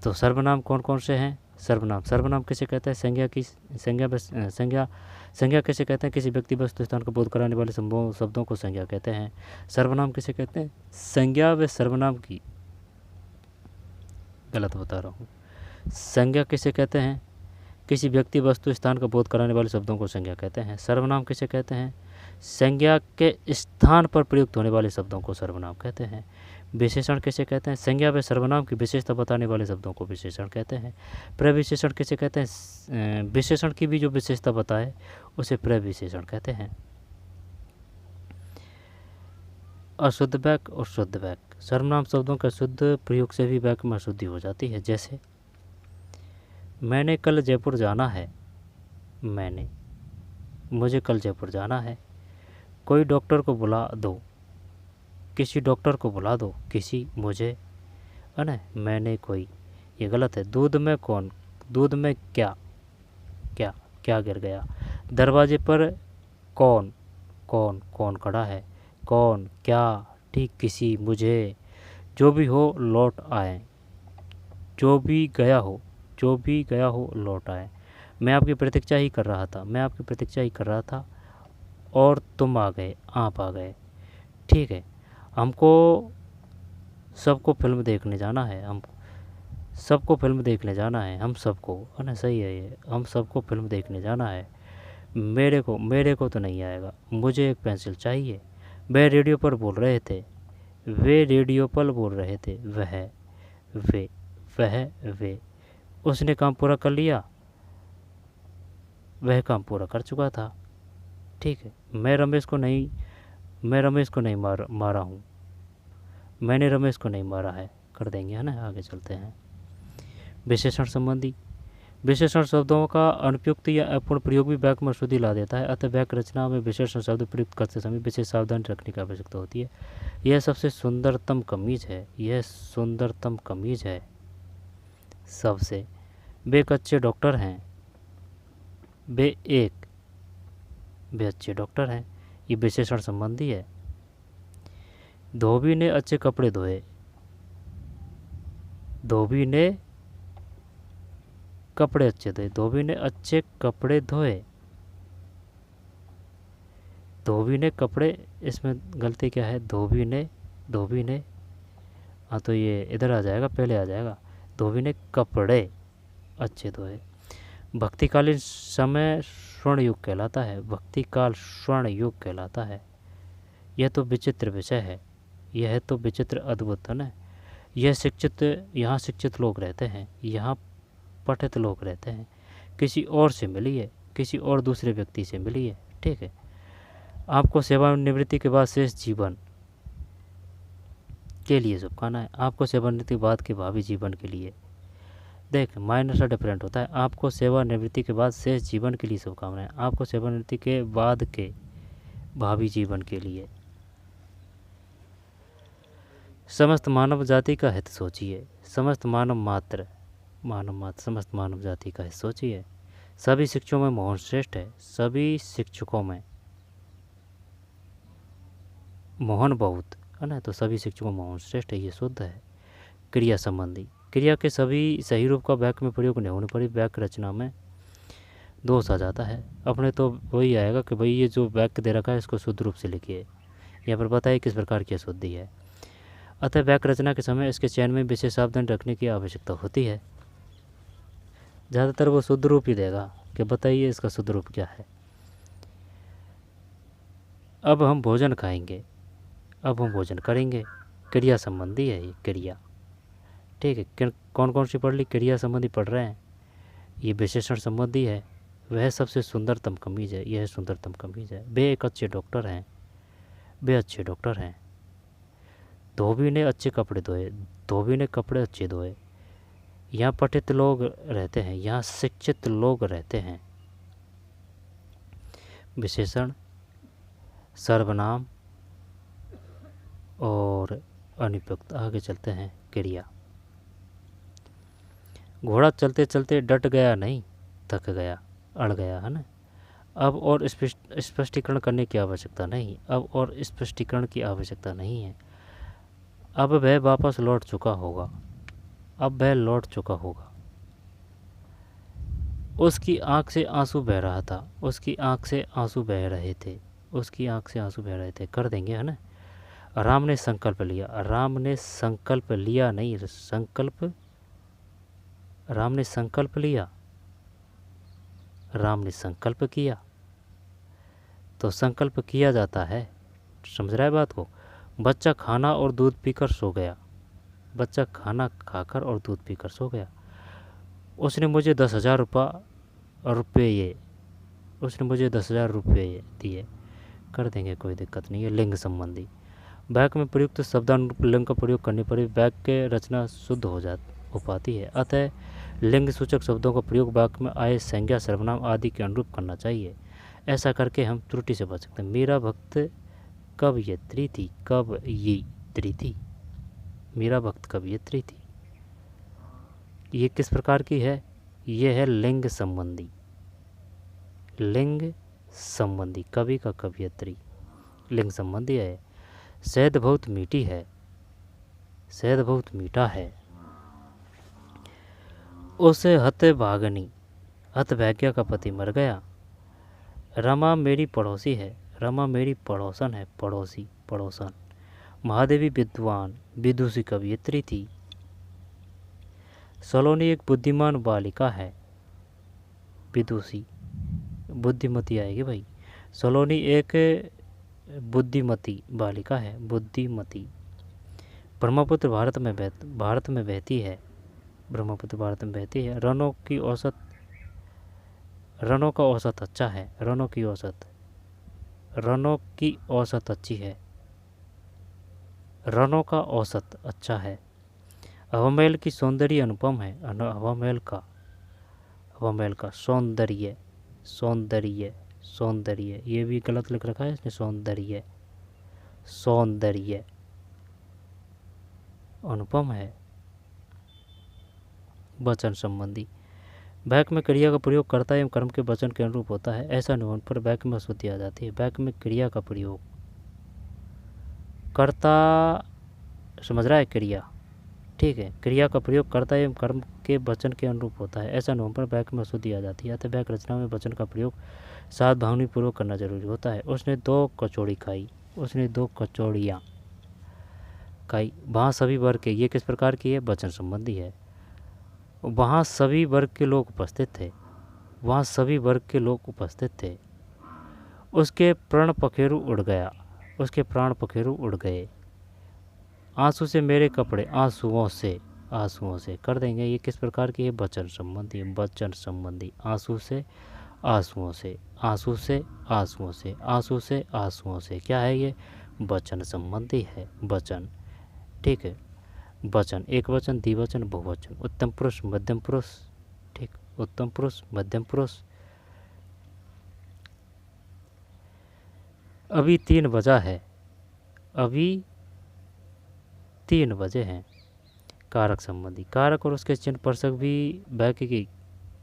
तो सर्वनाम कौन कौन से हैं। सर्वनाम, सर्वनाम किसे कहते हैं, संज्ञा की संज्ञा किसे कहते हैं, किसी व्यक्ति वस्तु स्थान को बोध कराने वाले शब्दों को संज्ञा कहते हैं। सर्वनाम किसे कहते हैं, संज्ञा व सर्वनाम की, गलत बता रहा हूँ। संज्ञा किसे कहते हैं, किसी व्यक्ति वस्तु स्थान का बोध कराने वाले शब्दों को संज्ञा कहते हैं। सर्वनाम किसे कहते हैं, संज्ञा के स्थान पर प्रयुक्त होने वाले शब्दों को सर्वनाम कहते हैं। विशेषण किसे कहते हैं, संज्ञा व सर्वनाम की विशेषता बताने वाले शब्दों को विशेषण कहते हैं। प्रविशेषण किसे कहते हैं, विशेषण की भी जो विशेषता बताए उसे प्रविशेषण कहते हैं। अशुद्ध वाक्य और शुद्ध वाक्य, सर्वनाम शब्दों के शुद्ध प्रयोग से भी वाक्य में अशुद्धि हो जाती है। जैसे मैंने कल जयपुर जाना है, मैंने, मुझे कल जयपुर जाना है। कोई डॉक्टर को बुला दो, किसी डॉक्टर को बुला दो, किसी, मुझे, है ना, मैंने, कोई, ये गलत है। दूध में कौन, दूध में क्या, क्या, क्या गिर गया। दरवाजे पर कौन, कौन, कौन खड़ा है, कौन, क्या, ठीक, किसी, मुझे, जो भी हो लौट आए, जो भी गया हो, जो भी गया हो लौट आए। मैं आपकी प्रतीक्षा ही कर रहा था, मैं आपकी प्रतीक्षा ही कर रहा था, और तुम आ गए, आप आ गए। ठीक है, हमको सबको फिल्म देखने जाना है, हम सबको फिल्म देखने जाना है, हम सबको, है ना, सही है ये, हम सबको फिल्म देखने जाना है। मेरे को तो नहीं आएगा, मुझे एक पेंसिल चाहिए। वे रेडियो पर बोल रहे थे, वे रेडियो पर बोल रहे थे। वे, उसने काम पूरा कर लिया, वह काम पूरा कर चुका था। ठीक है, मैं रमेश को नहीं मारा हूँ, मैंने रमेश को नहीं मारा है, कर देंगे, है ना। आगे चलते हैं। विशेषण संबंधी, विशेषण शब्दों का अनुपयुक्त या अपूर्ण प्रयोग भी वाक्य में अशुद्धि ला देता है। अतः वाक्य रचना में विशेषण शब्द प्रयुक्त करते समय विशेष सावधानी रखने की आवश्यकता होती है। यह सबसे सुंदरतम कमीज है, यह सुंदरतम कमीज है सबसे। वे एक अच्छे डॉक्टर हैं, वे अच्छे डॉक्टर हैं, ये विशेषण संबंधी है। धोबी ने अच्छे कपड़े धोए, धोबी ने कपड़े अच्छे धोए, धोबी ने अच्छे कपड़े धोए, धोबी ने कपड़े, इसमें गलती क्या है, धोबी ने, हाँ तो ये इधर आ जाएगा, पहले आ जाएगा, धोबी ने कपड़े अच्छे धोए। भक्तिकालीन समय स्वर्ण युग कहलाता है, भक्तिकाल स्वर्ण युग कहलाता है। यह तो विचित्र विषय है, यह तो विचित्र अद्भुत है ना। यह शिक्षित, यहाँ शिक्षित लोग रहते हैं, यहाँ पठित लोग रहते हैं। किसी और से मिलिए, किसी और दूसरे व्यक्ति से मिलिए। ठीक है, आपको सेवानिवृत्ति के बाद शेष जीवन के लिए शुभकामनाएं, आपको सेवानिवृत्ति के बाद के भावी जीवन के लिए देख माइनर सा डिफरेंट होता है। आपको सेवानिवृत्ति के बाद शेष जीवन के लिए शुभकामनाएं। आपको सेवानिवृत्ति के बाद के भावी जीवन के लिए। समस्त मानव जाति का हित सोचिए। समस्त मानव मात्र समस्त मानव जाति का हित सोचिए। सभी शिक्षकों में मोहन श्रेष्ठ है। सभी शिक्षकों में मोहन बहुत है ना, तो सभी शिक्षकों में मोहन श्रेष्ठ है, ये शुद्ध है। क्रिया संबंधी। क्रिया के सभी सही रूप का वाक्य में प्रयोग नहीं होने पर वाक्य रचना में दोष आ जाता है। अपने तो वही आएगा कि भाई ये जो वाक्य दे रखा है इसको शुद्ध रूप से लिखिए। यहाँ पर बताइए किस प्रकार की अशुद्धि है। अतः वाक्य रचना के समय इसके चयन में विशेष सावधानी रखने की आवश्यकता होती है। ज़्यादातर वो शुद्ध रूप ही देगा कि बताइए इसका शुद्ध रूप क्या है। अब हम भोजन खाएंगे, अब हम भोजन करेंगे। क्रिया संबंधी है ये क्रिया, ठीक है। कौन कौन सी पढ़ ली? क्रिया संबंधी पढ़ रहे हैं। ये विशेषण संबंधी है। वह सबसे सुंदरतम कमीज है, यह सुंदरतम कमीज है। वे एक अच्छे डॉक्टर हैं, वे अच्छे डॉक्टर हैं। धोबी ने अच्छे कपड़े धोए, धोबी ने कपड़े अच्छे धोए। यहाँ पठित लोग रहते हैं, यहाँ शिक्षित लोग रहते हैं। विशेषण, सर्वनाम और अनुपयुक्त। आगे चलते हैं। क्रिया। घोड़ा चलते चलते डट गया नहीं, थक गया, अड़ गया, है ना। अब और स्पष्टीकरण करने की आवश्यकता नहीं, अब और स्पष्टीकरण की आवश्यकता नहीं है। अब वह वापस लौट चुका होगा, अब वह लौट चुका होगा। उसकी आंख से आंसू बह रहा था, उसकी आंख से आंसू बह रहे थे, उसकी आंख से आंसू बह रहे थे। कर देंगे, है ना। राम ने संकल्प लिया, राम ने संकल्प लिया नहीं, संकल्प, राम ने संकल्प लिया, राम ने संकल्प किया। तो संकल्प किया जाता है, समझ रहा है बात को। बच्चा खाना और दूध पीकर सो गया, बच्चा खाना खाकर और दूध पीकर सो गया। उसने मुझे 10,000 रुपये, उसने मुझे 10,000 रुपये दिए। कर देंगे, कोई दिक्कत नहीं है। लिंग संबंधी। वाक्य में प्रयुक्त शब्दानुरूप लिंग का प्रयोग करने पर वाक्य रचना शुद्ध हो पाती है। अतः लिंग सूचक शब्दों का प्रयोग वाक्य में आए संज्ञा, सर्वनाम आदि के अनुरूप करना चाहिए। ऐसा करके हम त्रुटि से बच सकते हैं। मेरा भक्त कवयित्री थी, कवयित्री थी, मेरा भक्त कवयित्री थी। ये किस प्रकार की है? ये है लिंग संबंधी, लिंग संबंधी। कवि का कवयित्री लिंग संबंधी है। शहद बहुत मीठी है, शहद बहुत मीठा है। उसे हतभागिनी, हतभाग्य का पति मर गया। रमा मेरी पड़ोसी है, रमा मेरी पड़ोसन है, पड़ोसी, पड़ोसन। महादेवी विद्वान, विदुषी कवयित्री थी। सलोनी एक बुद्धिमान बालिका है, विदुषी, बुद्धिमती आएगी भाई। सलोनी एक बुद्धिमती बालिका है, बुद्धिमती। ब्रह्मपुत्र भारत में बहती है, ब्रह्मपुत्र भारत में बहती है। रनों का औसत अच्छा है, रनों की औसत अच्छी है, रनों का औसत अच्छा है। हवामहल की सौंदर्य अनुपम है, हवामहल का सौंदर्य, सौंदर्य, सौंदर्य, ये भी गलत लिख रखा है इसने, सौंदर्य, सौंदर्य अनुपम है। वचन संबंधी। वाक्य में क्रिया का प्रयोग कर्ता एवं कर्म के वचन के अनुरूप होता है। ऐसा नहीं होने पर वाक्य में अशुद्धि आ जाती है। वाक्य में क्रिया का प्रयोग कर्ता, समझ रहा है, क्रिया, ठीक है। क्रिया का प्रयोग कर्ता एवं कर्म के वचन के अनुरूप होता है। ऐसा नहीं होने पर वाक्य में अशुद्धि आ जाती है। अतः वाक्य रचना में वचन का प्रयोग सावधानी पूर्वक करना जरूरी होता है। उसने 2 कचौड़ी खाई, उसने 2 कचौड़ियाँ खाई। वहाँ सभी वर्ग के, ये किस प्रकार की है? वचन संबंधी है। वहाँ सभी वर्ग के लोग उपस्थित थे, वहाँ सभी वर्ग के लोग उपस्थित थे। उसके प्राण पखेरु उड़ गया, उसके प्राण पखेरु उड़ गए। आंसू से मेरे कपड़े, आंसुओं से, आंसुओं से। कर देंगे, ये किस प्रकार की है? वचन संबंधी, वचन संबंधी। आंसू से, आंसुओं से, आंसू से, आंसुओं से, आंसू से, आंसुओं से। क्या है ये? वचन संबंधी है, वचन, ठीक है। वचन, एक वचन, द्विवचन, बहुवचन। उत्तम पुरुष, मध्यम पुरुष, ठीक, उत्तम पुरुष, मध्यम पुरुष। अभी 3 बजा है, अभी 3 बजे हैं। कारक संबंधी, कारक और उसके चिन्ह पर्शक भी वाक्य की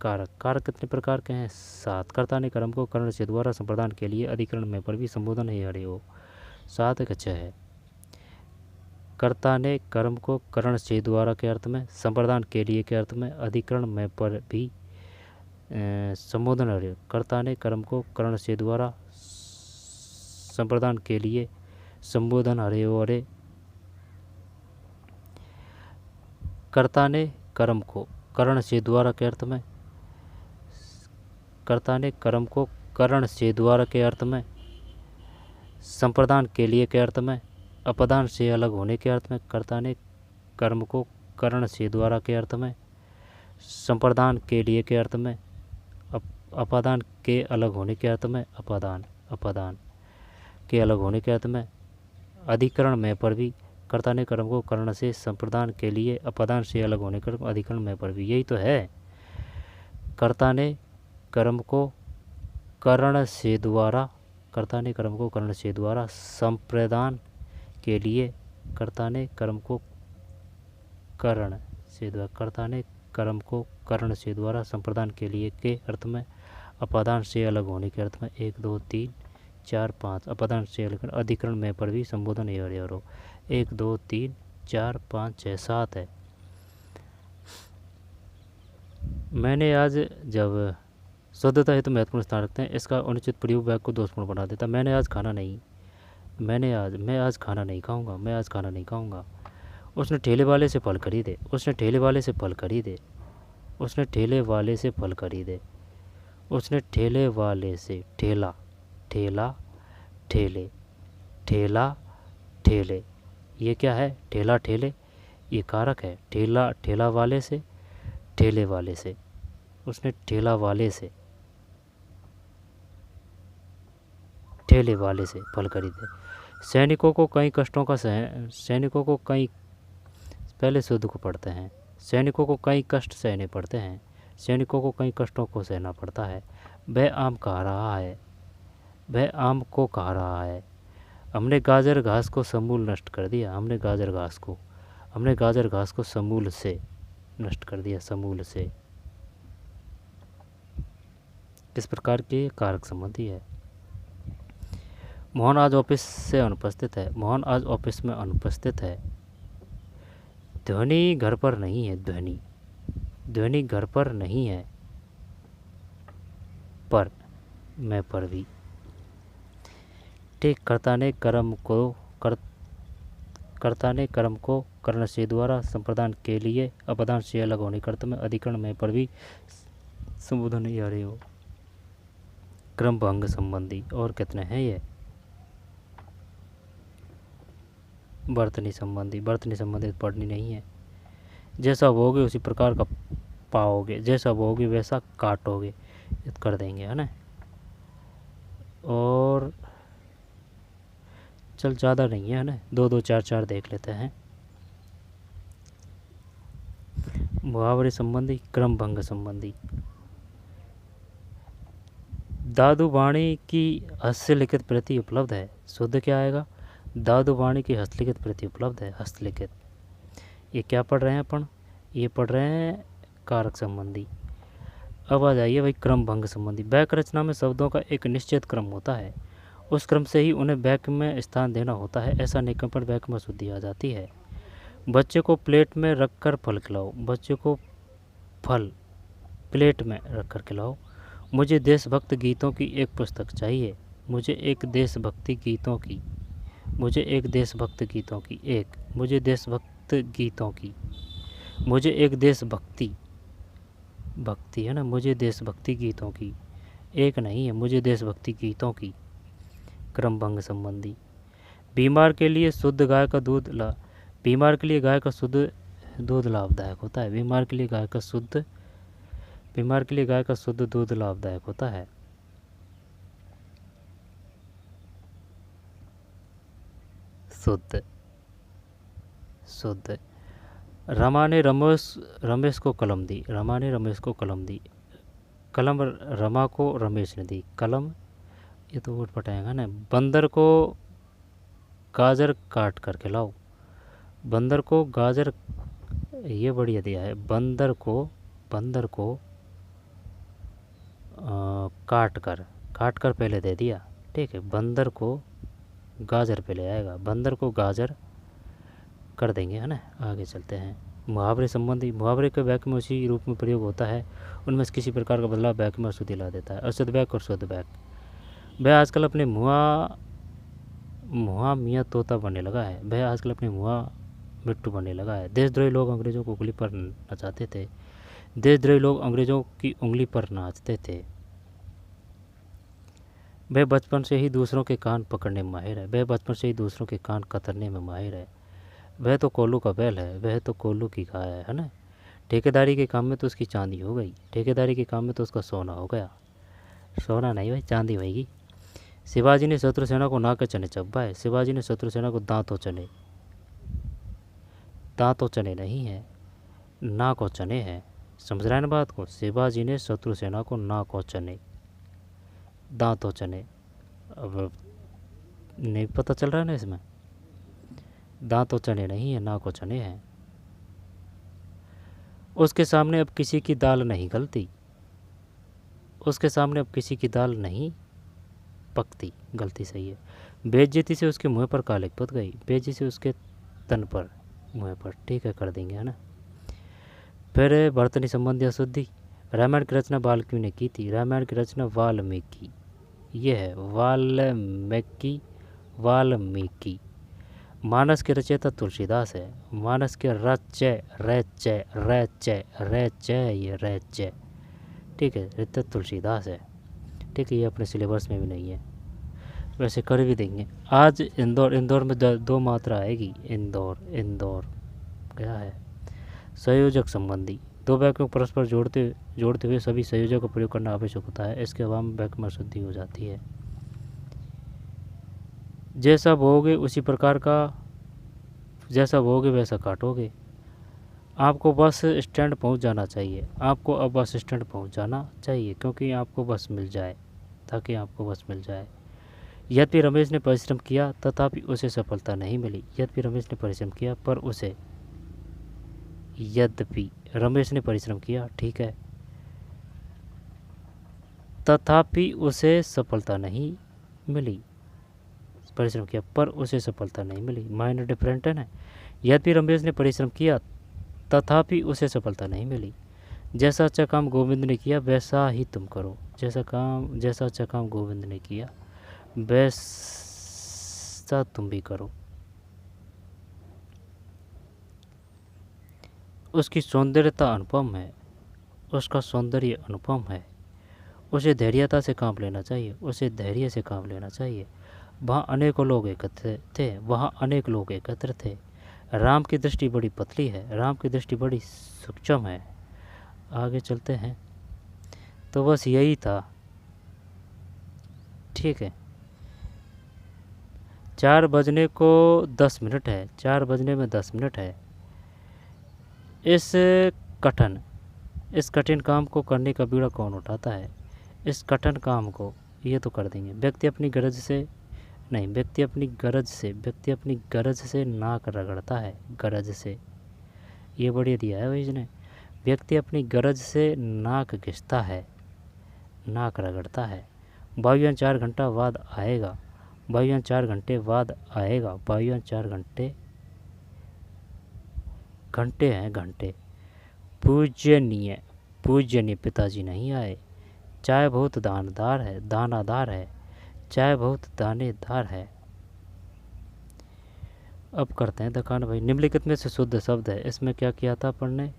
कारक। कारक कितने प्रकार के हैं? 7। कर्ता ने कर्म को कर्ण से द्वारा संप्रदान के लिए अधिकरण में पर भी संबोधन है अरे हो। 7 एक 6 है। कर्ता ने कर्म को कर्ण से द्वारा के अर्थ में, संप्रदान के लिए के अर्थ में, अधिकरण में पर भी संबोधन अरे। कर्ता ने कर्म को कर्ण से द्वारा संप्रदान के लिए संबोधन हरे हो अरे। कर्ता ने कर्म को कर्ण से द्वारा के अर्थ में, कर्ता ने कर्म को कर्ण से द्वारा के अर्थ में, संप्रदान के लिए के अर्थ में, अपदान से अलग होने के अर्थ में। कर्ता ने कर्म को कर्ण से द्वारा के अर्थ में, संप्रदान के लिए के अर्थ में, अपादान के अलग होने के अर्थ में, अपादान के अलग होने के अर्थ में, अधिकरण में पर भी। कर्ता ने कर्म को कर्ण से संप्रदान के लिए, अपादान से अलग होने के अधिकरण में पर भी, यही तो है। कर्ता ने कर्म को कर्ण से द्वारा, कर्ता ने कर्म को कर्ण से द्वारा संप्रदान के लिए, कर्ता ने कर्म को कर्ण से द्वारा, कर्ता ने कर्म को कर्ण से द्वारा संप्रदान के लिए के अर्थ में, अपादान से अलग होने के अर्थ में। 1 2 3 4 5 अपादान से अलग अधिकरण में पर भी संबोधन है 1 2 3 4 5 6 7 है। मैंने आज, जब शुद्धता हेतु महत्वपूर्ण स्थान रखते हैं, इसका अनुचित प्रयोग वाक्य को दोषपूर्ण बना देता। मैंने आज खाना नहीं, मैं आज खाना नहीं खाऊंगा, मैं आज खाना नहीं खाऊंगा। उसने ठेले वाले से फल खरीदे, उसने ठेले वाले से फल खरीदे, उसने ठेले वाले से फल खरीदे, उसने ठेले वाले से, ठेला, ठेला, ठेले, ठेला, ठेले, ये क्या है? ठेला, ठेले, ये कारक है। ठेला, ठेला वाले से, ठेले वाले से, उसने ठेला वाले से, ठेले वाले से फल खरीदे। सैनिकों को कई कष्टों का सैनिकों को कई, पहले शुद्ध को पढ़ते हैं। सैनिकों को कई कष्ट सहने पड़ते हैं, सैनिकों को कई कष्टों को सहना पड़ता है। वह आम खा रहा है, वह आम को खा रहा है। हमने गाजर घास को समूल नष्ट कर दिया, हमने गाजर घास को समूल से नष्ट कर दिया, समूल से। किस प्रकार की कारक संबंधी है? मोहन आज ऑफिस से अनुपस्थित है, मोहन आज ऑफिस में अनुपस्थित है। ध्वनि घर पर नहीं है, ध्वनि घर पर नहीं है, पर, मैं पर भी, ठीक। कर्ता ने कर्म को कर्ण से द्वारा संप्रदान के लिए, अपदान से अलग होने के अर्थ में, अधिकरण में पर भी संबोधन आ रहे हो। क्रम भंग संबंधी और कितने हैं ये? वर्तनी संबंधी, वर्तनी संबंधी पढ़नी नहीं है। जैसा बोओगे उसी प्रकार का पाओगे, जैसा बोओगे वैसा काटोगे, कर देंगे, है ना। और चल ज़्यादा नहीं है ना, 2 2 4 4 देख लेते हैं। मुहावरे संबंधी, क्रम भंग संबंधी। दादू वाणी की हस्तलिखित प्रति उपलब्ध है, शुद्ध क्या आएगा? दादू वाणी की हस्तलिखित प्रति उपलब्ध है, हस्तलिखित। ये क्या पढ़ रहे हैं अपन? ये पढ़ रहे हैं कारक संबंधी। अब आ जाइए भाई क्रम भंग संबंधी। वाक्य रचना में शब्दों का एक निश्चित क्रम होता है, उस क्रम से ही उन्हें वाक्य में स्थान देना होता है, ऐसा निकमपन वाक्य में शुद्धि आ जाती है। बच्चे को प्लेट में रखकर फल खिलाओ, बच्चे को फल प्लेट में रखकर खिलाओ। मुझे देशभक्त गीतों की एक पुस्तक चाहिए, मुझे एक देशभक्ति गीतों की, मुझे एक देशभक्त गीतों की, एक, मुझे देशभक्त गीतों की, मुझे एक देशभक्ति, भक्ति है ना, मुझे देशभक्ति गीतों की, एक नहीं है, मुझे देशभक्ति गीतों की। क्रम भंग संबंधी। बीमार के लिए शुद्ध गाय का दूध बीमार के लिए गाय का शुद्ध दूध लाभदायक होता है, बीमार के लिए गाय का शुद्ध दूध लाभदायक होता है। शुद्ध, रमा ने रमेश को कलम दी। रमा ने रमेश को कलम दी। कलम रमा को रमेश ने दी। कलम, ये तो उठ पटाएगा ना। बंदर को गाजर काट कर खिलाओ। बंदर को गाजर, ये बढ़िया दिया है। बंदर को काट कर पहले दे दिया, ठीक है। बंदर को गाजर पहले आएगा, बंदर को गाजर कर देंगे, है ना। आगे चलते हैं। मुहावरे संबंधी, मुहावरे के वाक्य में उसी रूप में प्रयोग होता है, उनमें से किसी प्रकार का बदलाव वाक्य में अशुद्धि ला देता है। अशुद्ध वाक्य और शुद्ध वाक्य। वह आजकल अपने मुहा मियाँ तोता बनने लगा है। वह आजकल अपने मुहा मिट्टू बनने लगा है। देशद्रोही लोग अंग्रेजों को उंगली पर नचाते थे। देशद्रोही लोग अंग्रेजों की उंगली पर नाचते थे। वह बचपन से ही दूसरों के कान पकड़ने में माहिर है। वह बचपन से ही दूसरों के कान कतरने में माहिर है। वह तो कोल्लू का बैल है, वह तो कोल्लू की गाय है ना। ठेकेदारी के काम में तो उसकी चांदी हो गई। ठेकेदारी के काम में तो उसका सोना हो गया। सोना नहीं भाई, चांदी होगी। शिवाजी ने शत्रु सेना को नाक के चने चब्बाए। शिवाजी ने शत्रु सेना को दांतों चने, दांतों चने नहीं है, नाकों चने हैं। समझ रहे हैं ना बात को। शिवाजी ने शत्रु सेना को नाकों चने, दांतों चने। अब नहीं पता चल रहा है ना इसमें, दांतों चने नहीं है, नाकों चने हैं। उसके सामने अब किसी की दाल नहीं गलती। उसके सामने अब किसी की दाल नहीं पकती, गलती सही है। बेइज्जती से उसके मुंह पर कालिक पुत गई। बेइज्जती से उसके तन पर, मुंह पर, ठीक है, कर देंगे, है ना। फिर बर्तनी संबंधी अशुद्धि। रामायण की रचना वाल्मीकि ने की थी। रामायण की रचना वाल्मीकि, ये है वाल्मीकि। मानस के रचयिता तुलसीदास है। मानस के ये रचय, ठीक है, रचयिता तुलसीदास है, ठीक है। ये अपने सिलेबस में भी नहीं है, वैसे कर भी देंगे। आज इंदौर में दो मात्रा आएगी। इंदौर क्या है। संयोजक संबंधी। दो वाक्यों को परस्पर जोड़ते हुए सभी संयोजक का प्रयोग करना आवश्यक होता है। इसके अभाव में वाक्य में अशुद्धि हो जाती है। जैसा बोओगे उसी प्रकार का, जैसा बोओगे वैसा काटोगे। आपको बस स्टैंड पहुंच जाना चाहिए। आपको अब बस स्टैंड पहुंच जाना चाहिए, क्योंकि आपको बस मिल जाए, ताकि आपको बस मिल जाए। यद्यपि रमेश ने परिश्रम किया तथापि उसे सफलता नहीं मिली। यद्यपि रमेश ने परिश्रम किया पर उसे, यद्यपि रमेश ने परिश्रम किया, ठीक है, तथापि उसे सफलता नहीं मिली। परिश्रम किया पर उसे सफलता नहीं मिली, माइंड डिफरेंट है ना। यद्यपि रमेश ने परिश्रम किया तथापि उसे सफलता नहीं मिली। जैसा अच्छा काम गोविंद ने किया वैसा ही तुम करो। जैसा अच्छा काम गोविंद ने किया वैसा तुम भी करो। उसकी सौंदर्यता अनुपम है। उसका सौंदर्य अनुपम है। उसे धैर्यता से काम लेना चाहिए। उसे धैर्य से काम लेना चाहिए। वहाँ अनेकों लोग एकत्र थे। वहाँ अनेक लोग एकत्र थे। राम की दृष्टि बड़ी पतली है। राम की दृष्टि बड़ी सूक्ष्म है। आगे चलते हैं। तो बस यही था, ठीक है। 4 बजने को 10 मिनट है। 4 बजने में 10 मिनट है। इस कठिन काम को करने का बीड़ा कौन उठाता है। इस कठिन काम को, ये तो कर देंगे। व्यक्ति अपनी गरज से नाक रगड़ता है। गरज से, ये बढ़िया दिया है भाई इसने। व्यक्ति अपनी गरज से नाक घिसता है, नाक रगड़ता है। वायुयान 4 घंटा बाद आएगा। वायुयान 4 घंटे बाद आएगा। वायुयान 4 घंटे हैं, घंटे। पूजनीय पिताजी नहीं आए। चाय बहुत दानादार है। चाय बहुत दानेदार है। अब करते हैं दकान भाई। निम्नलिखित में से शुद्ध शब्द है। इसमें क्या किया था अपन ने।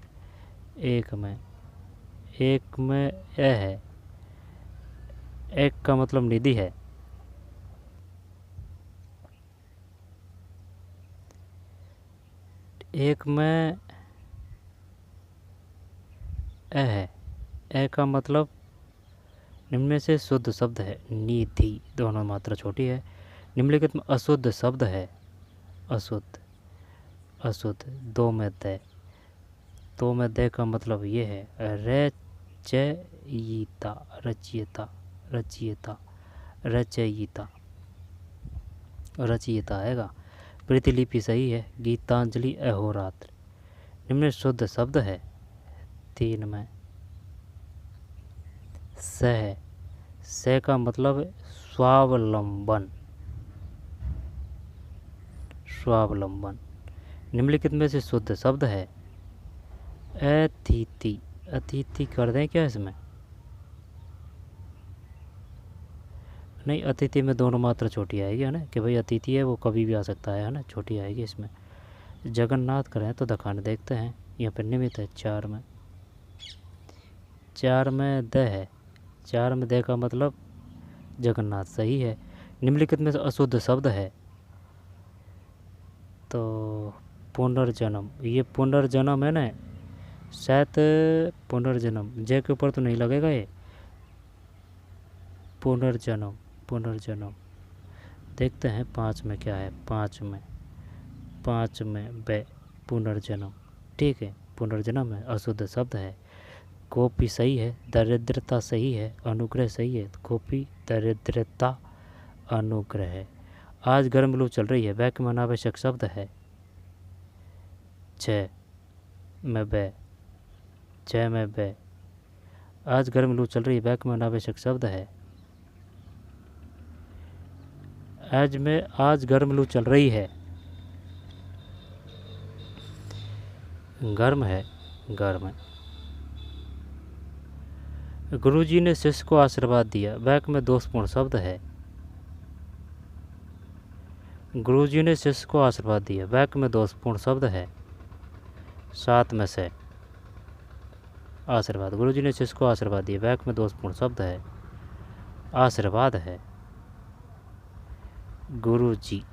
एक में ए है। एक का मतलब निधि है। एक में ए है। ए का मतलब निम्न में से शुद्ध शब्द है। निधि, दोनों मात्रा छोटी है। निम्नलिखित में अशुद्ध शब्द है। अशुद्ध 2 में तय। तो में दे का मतलब ये है रचयिता, रचयिता, रचयिता, रचयिता, रचयिता आएगा। प्रतिलिपि सही है। गीतांजलि अहोरात्र निम्न शुद्ध शब्द है। 3 में स है। स का मतलब स्वावलंबन, स्वावलंबन। निम्नलिखित में से शुद्ध शब्द है। अतिथि, अतिथि कर दें क्या इसमें? नहीं, अतिथि में दोनों मात्रा छोटी आएगी, है ना, कि भाई अतिथि है वो कभी भी आ सकता है ना, छोटी आएगी इसमें। जगन्नाथ करें तो दखान देखते हैं, यहाँ पर निमित्त है 4 में। 4 में द है। 4 में द का मतलब जगन्नाथ सही है। निम्नलिखित में से अशुद्ध शब्द है तो पुनर्जन्म। ये पुनर्जन्म है ना, शायद पुनर्जन्म जय के ऊपर तो नहीं लगेगा ये। पुनर्जन्म, पुनर्जन्म देखते हैं 5 में क्या है। 5 में बे पुनर्जन्म, ठीक है, पुनर्जन्म है, अशुद्ध शब्द है। कोपी सही है। दरिद्रता सही है। अनुग्रह सही है। कोपी, दरिद्रता, अनुग्रह है। आज गर्म लू चल रही है, वाक्य में अनावश्यक शब्द है। 6 में बे, 6 में बे, आज गर्म लू चल रही है, वाक्य में अनावश्यक शब्द है। आज गर्म लू चल रही है, गर्म है, गर्म। गुरुजी ने शिष्य को आशीर्वाद दिया, वाक्य में दोषपूर्ण शब्द है। गुरुजी ने शिष्य को आशीर्वाद दिया, वाक्य में दोषपूर्ण शब्द है। 7 में से आशीर्वाद, गुरुजी ने शिष्य को आशीर्वाद दिया, वाक्य में दोषपूर्ण शब्द है। आशीर्वाद है। गुरुजी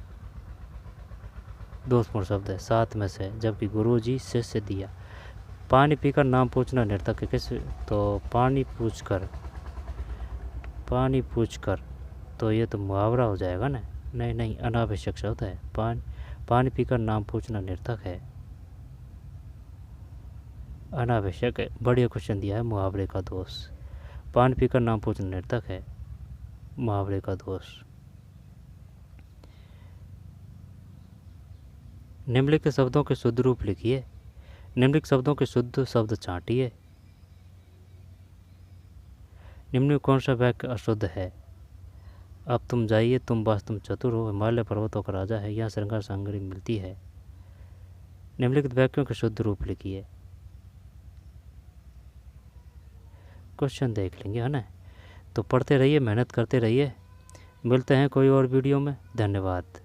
दोषपूर्ण शब्द है 7 में से, जबकि गुरुजी शिष्य दिया। पानी पीकर नाम पूछना निर्थक है। किस? तो पानी पूछकर तो ये तो मुहावरा हो जाएगा ना। नहीं नहीं, अनावश्यक शब्द है। पानी पीकर नाम पूछना निर्थक है, अनावश्यक है। बढ़िया क्वेश्चन दिया है। मुहावरे का दोष, पानी पीकर नाम पूछना निर्थक है, मुहावरे का दोष। निम्नलिखित शब्दों के शुद्ध रूप लिखिए। निम्नलिखित शब्दों के शुद्ध शब्द छांटिए। निम्न कौन सा वाक्य अशुद्ध है? अब तुम जाइए, तुम वास्तव चतुर हो, हिमालय पर्वतों का राजा है, यहाँ श्रृंगार सामग्री मिलती है। निम्नलिखित वाक्यों के शुद्ध रूप लिखिए। क्वेश्चन देख लेंगे, है ना। तो पढ़ते रहिए, मेहनत करते रहिए। मिलते हैं कोई और वीडियो में। धन्यवाद।